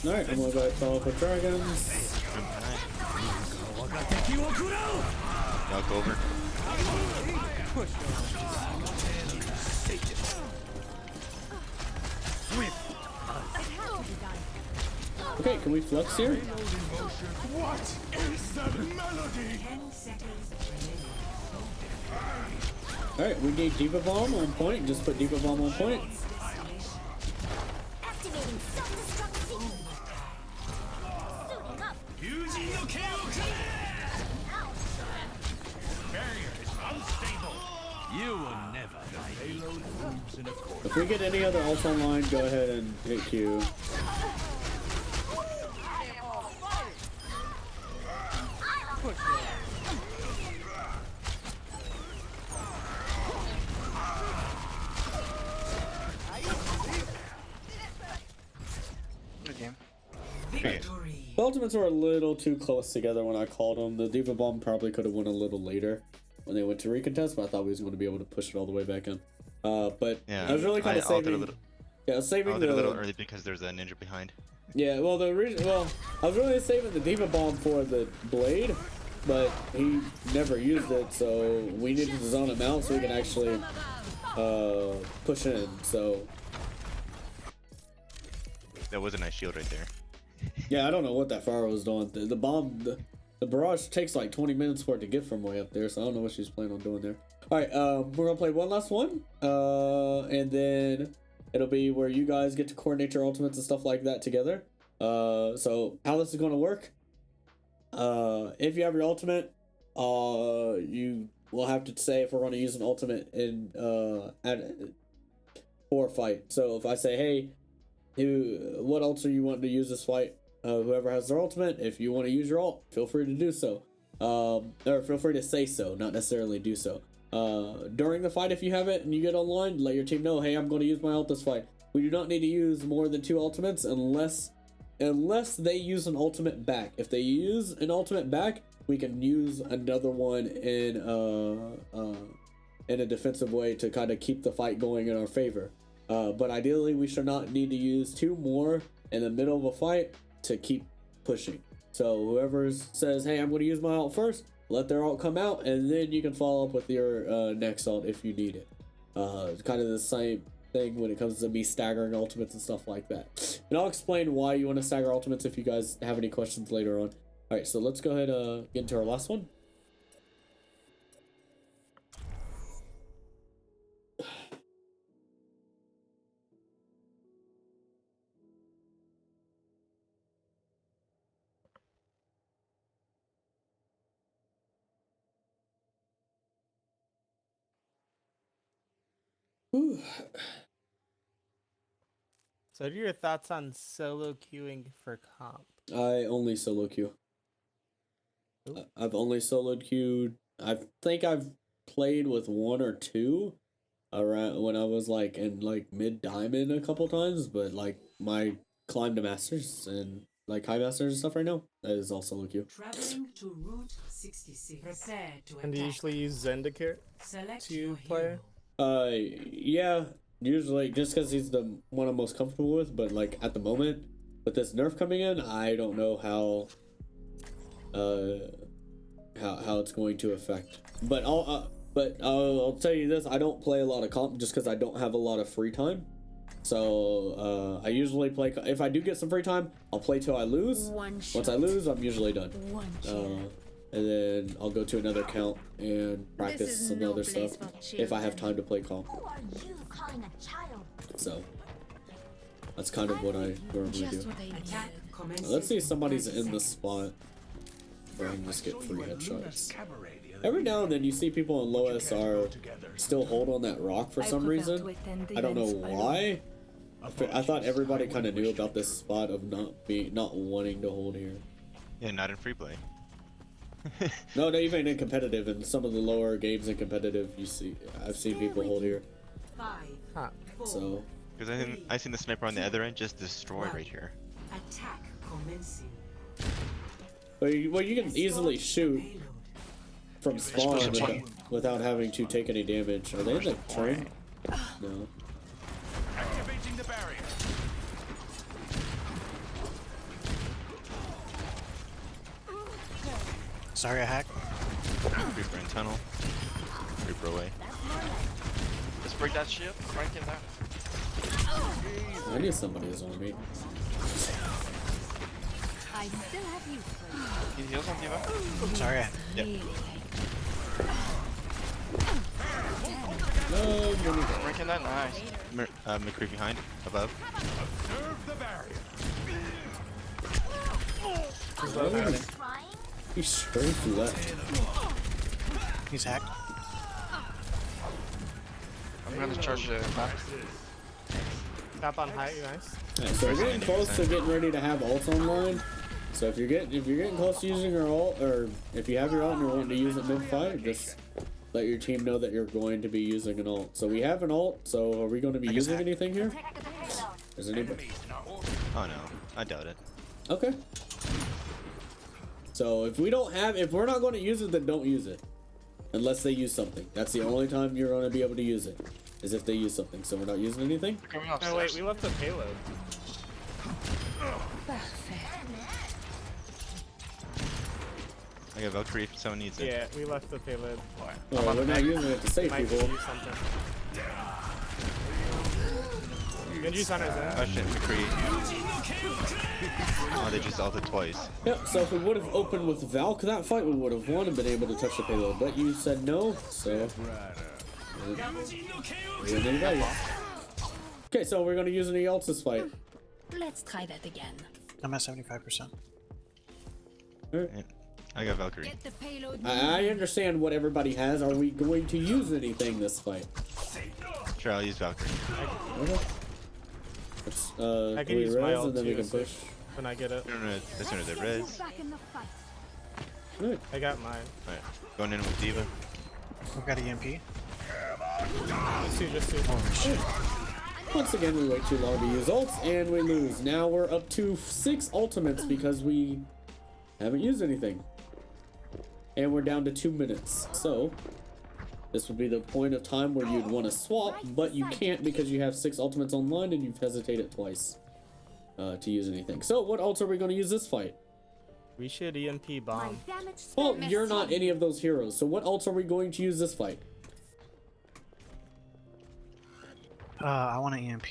Alright, I'm gonna go ahead and follow up with dragons.
I'm behind. Y'all go over.
Okay, can we flux here?
What is that melody?
10 seconds remaining.
Alright, we need Diva Bomb on point. Just put Diva Bomb on point.
Activating self-destruct sequence. Suiting up.
Using the barrier is unstable.
You will never payload moves in a corner.
If we get any other ults online, go ahead and hit Q.
Good game.
Victory.
The ultimates were a little too close together when I called them. The Diva Bomb probably could have went a little later when they went to recontest, but I thought we was going to be able to push it all the way back in. But
Yeah,
I was really kind of
ulted
saving.
a little,
Yeah, I was saving
ulted
the.
a little early because there's a ninja behind.
Yeah, well, I was really saving the Diva Bomb for the blade, but he never used it, so we needed to zone him out so we can actually push in. So
That was a nice shield right there.
yeah, I don't know what that Pharaoh was doing. The bomb, the barrage takes like 20 minutes for it to get from way up there, so I don't know what she's planning on doing there. All right, we're gonna play one last one, and then it'll be where you guys get to coordinate your ultimates and stuff like that together. So how this is gonna work? If you have your ultimate, you will have to say if we're gonna use an ultimate in for a fight. So if I say, hey, what ults are you wanting to use this fight? Whoever has their ultimate, if you want to use your ult, feel free to do so. Or feel free to say so, not necessarily do so. During the fight, if you have it and you get online, let your team know, hey, I'm going to use my ult this fight. We do not need to use more than 2 ultimates unless they use an ultimate back. If they use an ultimate back, we can use another one in a defensive way to kind of keep the fight going in our favor. But ideally, we should not need to use 2 more in the middle of a fight to keep pushing. So whoever says, hey, I'm going to use my ult first, let their ult come out, and then you can follow up with your next ult if you need it. It's kind of the same thing when it comes to me staggering ultimates and stuff like that. And I'll explain why you want to stagger ultimates if you guys have any questions later on. All right, so let's go ahead and get into our last one. Whew.
So, what are your thoughts on solo queuing for comp?
I only solo queue. I've only soloed queued. I think I've played with 1 or 2 around when I was like in like mid diamond a couple times, but like my climb to masters and like high masters and stuff right now, that is all solo queue.
Traveling to Route 66. Prepare to
And do you usually use Zendikar
Select
to
your
play?
hero.
Yeah, usually just because he's the one I'm most comfortable with, but like at the moment with this nerf coming in, I don't know how it's going to affect. But I'll tell you this: I don't play a lot of comp just because I don't have a lot of free time. So I usually play. If I do get some free time, I'll play till I lose. Once I lose, I'm usually done. And then I'll go to another account and practice some other stuff if I have time to play comp.
Who are you calling a child?
So that's kind of what I normally do.
Attack commences.
Let's see if somebody's in the spot where I can just get free headshots. Every now and then you see people in low SR still hold on that rock for some reason. I don't know why. I thought everybody kind of knew about this spot of not wanting to hold here.
Yeah, not in free play.
No, not even in competitive. In some of the lower games in competitive, I've seen people hold here.
5,
Huh.
4,
So
Because I seen the sniper on the other end just destroy right here.
attack commencing.
well, you can easily shoot
Payload.
from spawn without having to take any damage. Are they in the train? No.
Activating the barrier.
Sorry, I hacked.
Reaper in tunnel. Reaper away.
Let's break that shield. Crank him down.
I need somebody who's on me.
I still have use for you.
He heals on Diva.
Sorry, I
Yep.
No,
Breaking that, nice.
McCree behind, above.
Observe the barrier.
He's straight through that.
He's hacked.
I'm gonna charge the map.
Tap on height, you guys.
Alright, so we're getting close to getting ready to have ults online. So if you're getting close to using your ult, or if you have your ult and you're wanting to use it mid-fight, just let your team know that you're going to be using an ult. So we have an ult, so are we going to be using anything here? Is anybody?
Oh no, I doubt it.
Okay. So if we're not going to use it, then don't use it. Unless they use something. That's the only time you're going to be able to use it. Is if they use something. So we're not using anything?
Oh wait, we left the payload.
I got Valkyrie if someone needs it.
Yeah, we left the payload.
Well, we're not using it to save
Might
people.
use something. Genji's on his own.
Oh shit, McCree. Oh, they just ulted twice.
Yep, so if we would have opened with Valk that fight, we would have won and been able to touch the payload. But you said no, so... Okay, so we're going to use any ults this fight.
Let's try that again.
I'm at 75%.
Alright.
I got Valkyrie.
Get the payload.
I understand what everybody has. Are we going to use anything this fight?
Sure, I'll use Valkyrie.
Okay. Let's,
I can
we
use my
res
ult
and then we
too,
can
so
push.
when I get it.
As soon as they res.
Alright.
I got mine.
Alright, going in with Diva.
We've got EMP.
Just two.
Holy shit.
Once again, we wait too long to use ults and we lose. Now we're up to 6 ultimates because we haven't used anything. And we're down to 2 minutes. So, this would be the point of time where you'd want to swap, but you can't because you have 6 ultimates online and you've hesitated twice to use anything. So, what ults are we going to use this fight?
We should EMP bomb.
Well, you're not any of those heroes, so what ults are we going to use this fight?
I want an EMP.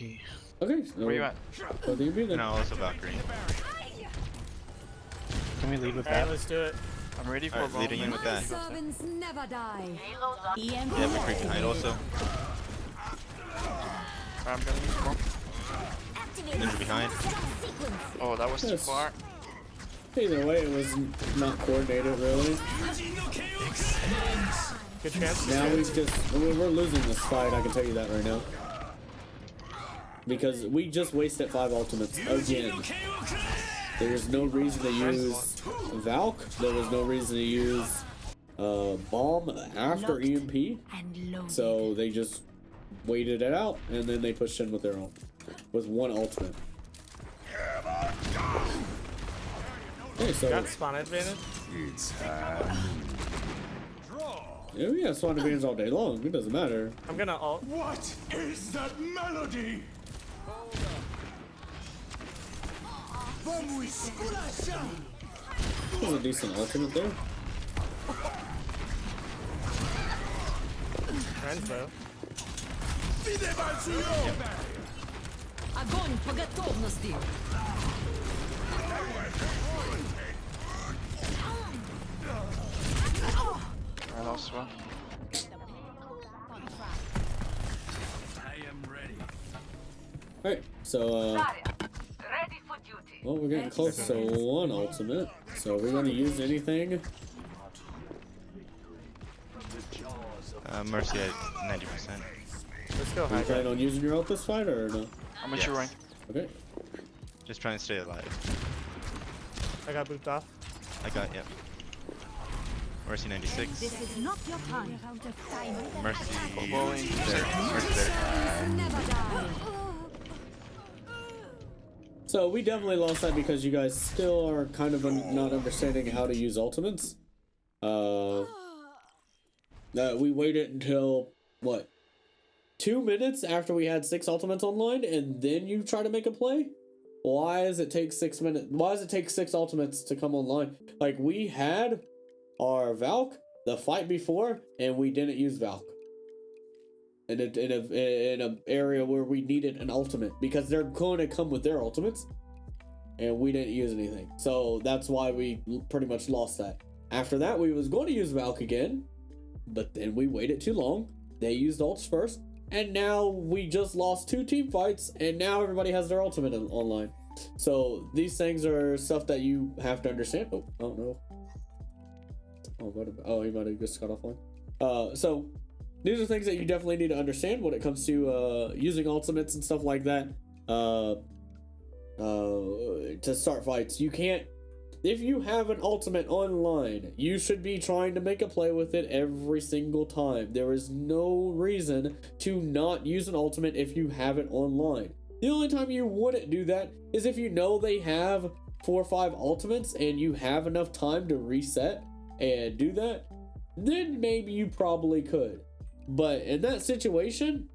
Okay.
Where you at?
Go the EMP then.
And I'll also Valkyrie.
Can we lead with
Alright,
that?
let's do it.
I'm ready for
Alright, leading in with that.
Servants never die.
Yeah, McCree behind also.
I'm gonna use bomb.
Ninja behind.
Oh, that was too
Yes.
far.
Either way, it was not coordinated really.
Good chance.
Now we're losing this fight, I can tell you that right now. Because we just wasted 5 ultimates again. There was no reason to use Valk. There was no reason to use Bomb after EMP. So they just waited it out and then they pushed in with their own. With 1 ultimate. Okay, so
Got spawn advantage.
yeah, we have spawn advantage all day long. It doesn't matter.
I'm gonna ult.
What is that melody?
That was a decent ultimate there.
Transpo.
Огонь по готовности.
I lost one.
Alright, so well, we're getting close to 1 ultimate. So we're gonna use anything.
Mercy at 90%.
Let's go
Are you
high.
planning on using your ult this fight or no?
How much you rank?
Okay.
Just trying to stay alive.
I got booped off.
I got, yep. Mercy 96.
This is not your time.
Mercy
Bowling.
there. Mercy there.
Never die.
So we definitely lost that because you guys still are kind of not understanding how to use ultimates. We waited until what? 2 minutes after we had 6 ultimates online, and then you try to make a play? Why does it take 6 minutes? Why does it take 6 ultimates to come online? Like, we had our Valk the fight before, and we didn't use Valk. In a area where we needed an ultimate, because they're going to come with their ultimates, and we didn't use anything. So that's why we pretty much lost that. After that, we was going to use Valk again, but then we waited too long, they used ults first, and now we just lost 2 team fights, and now everybody has their ultimate online. So these things are stuff that you have to understand. Oh no. He might have just got offline. So these are things that you definitely need to understand when it comes to using ultimates and stuff like that. To start fights, you can't. If you have an ultimate online, you should be trying to make a play with it every single time. There is no reason to not use an ultimate if you have it online. The only time you wouldn't do that is if you know they have 4 or 5 ultimates and you have enough time to reset and do that, then maybe you probably could. But in that situation,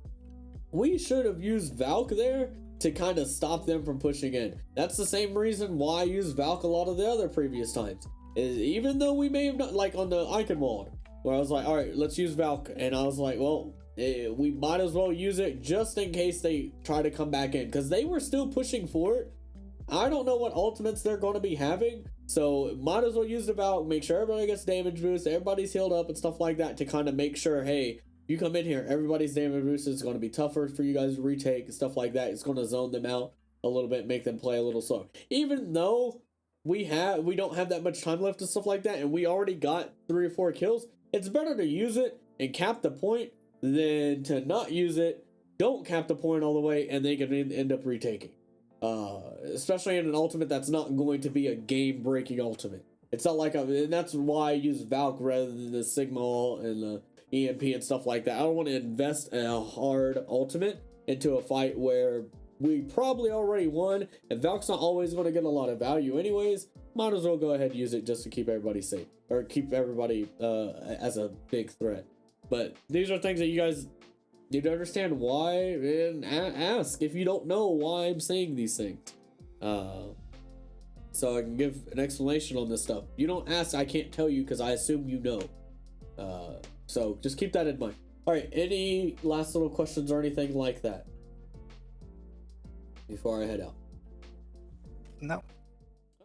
we should have used Valk there to kind of stop them from pushing in. That's the same reason why I used Valk a lot of the other previous times. Is even though we may have not, like on the Eichenwald, where I was like, all right, let's use Valk. And I was like, well, we might as well use it just in case they try to come back in. Because they were still pushing for it. I don't know what ultimates they're going to be having. So might as well use the Valk, make sure everybody gets damage boost, everybody's healed up and stuff like that to kind of make sure, hey, you come in here, everybody's damage boost is going to be tougher for you guys to retake and stuff like that. It's going to zone them out a little bit, make them play a little slow. Even though we don't have that much time left and stuff like that, and we already got 3 or 4 kills, it's better to use it and cap the point than to not use it, don't cap the point all the way, and they can end up retaking. Especially in an ultimate that's not going to be a game-breaking ultimate. It's not like and that's why I use Valk rather than the Sigma and the EMP and stuff like that. I don't want to invest a hard ultimate into a fight where we probably already won, and Valk's not always going to get a lot of value anyways. Might as well go ahead and use it just to keep everybody safe, or keep everybody as a big threat. But these are things that you guys need to understand why, and ask if you don't know why I'm saying these things. So I can give an explanation on this stuff. You don't ask, I can't tell you because I assume you know. So just keep that in mind. All right, any last little questions or anything like that before I head out?
No.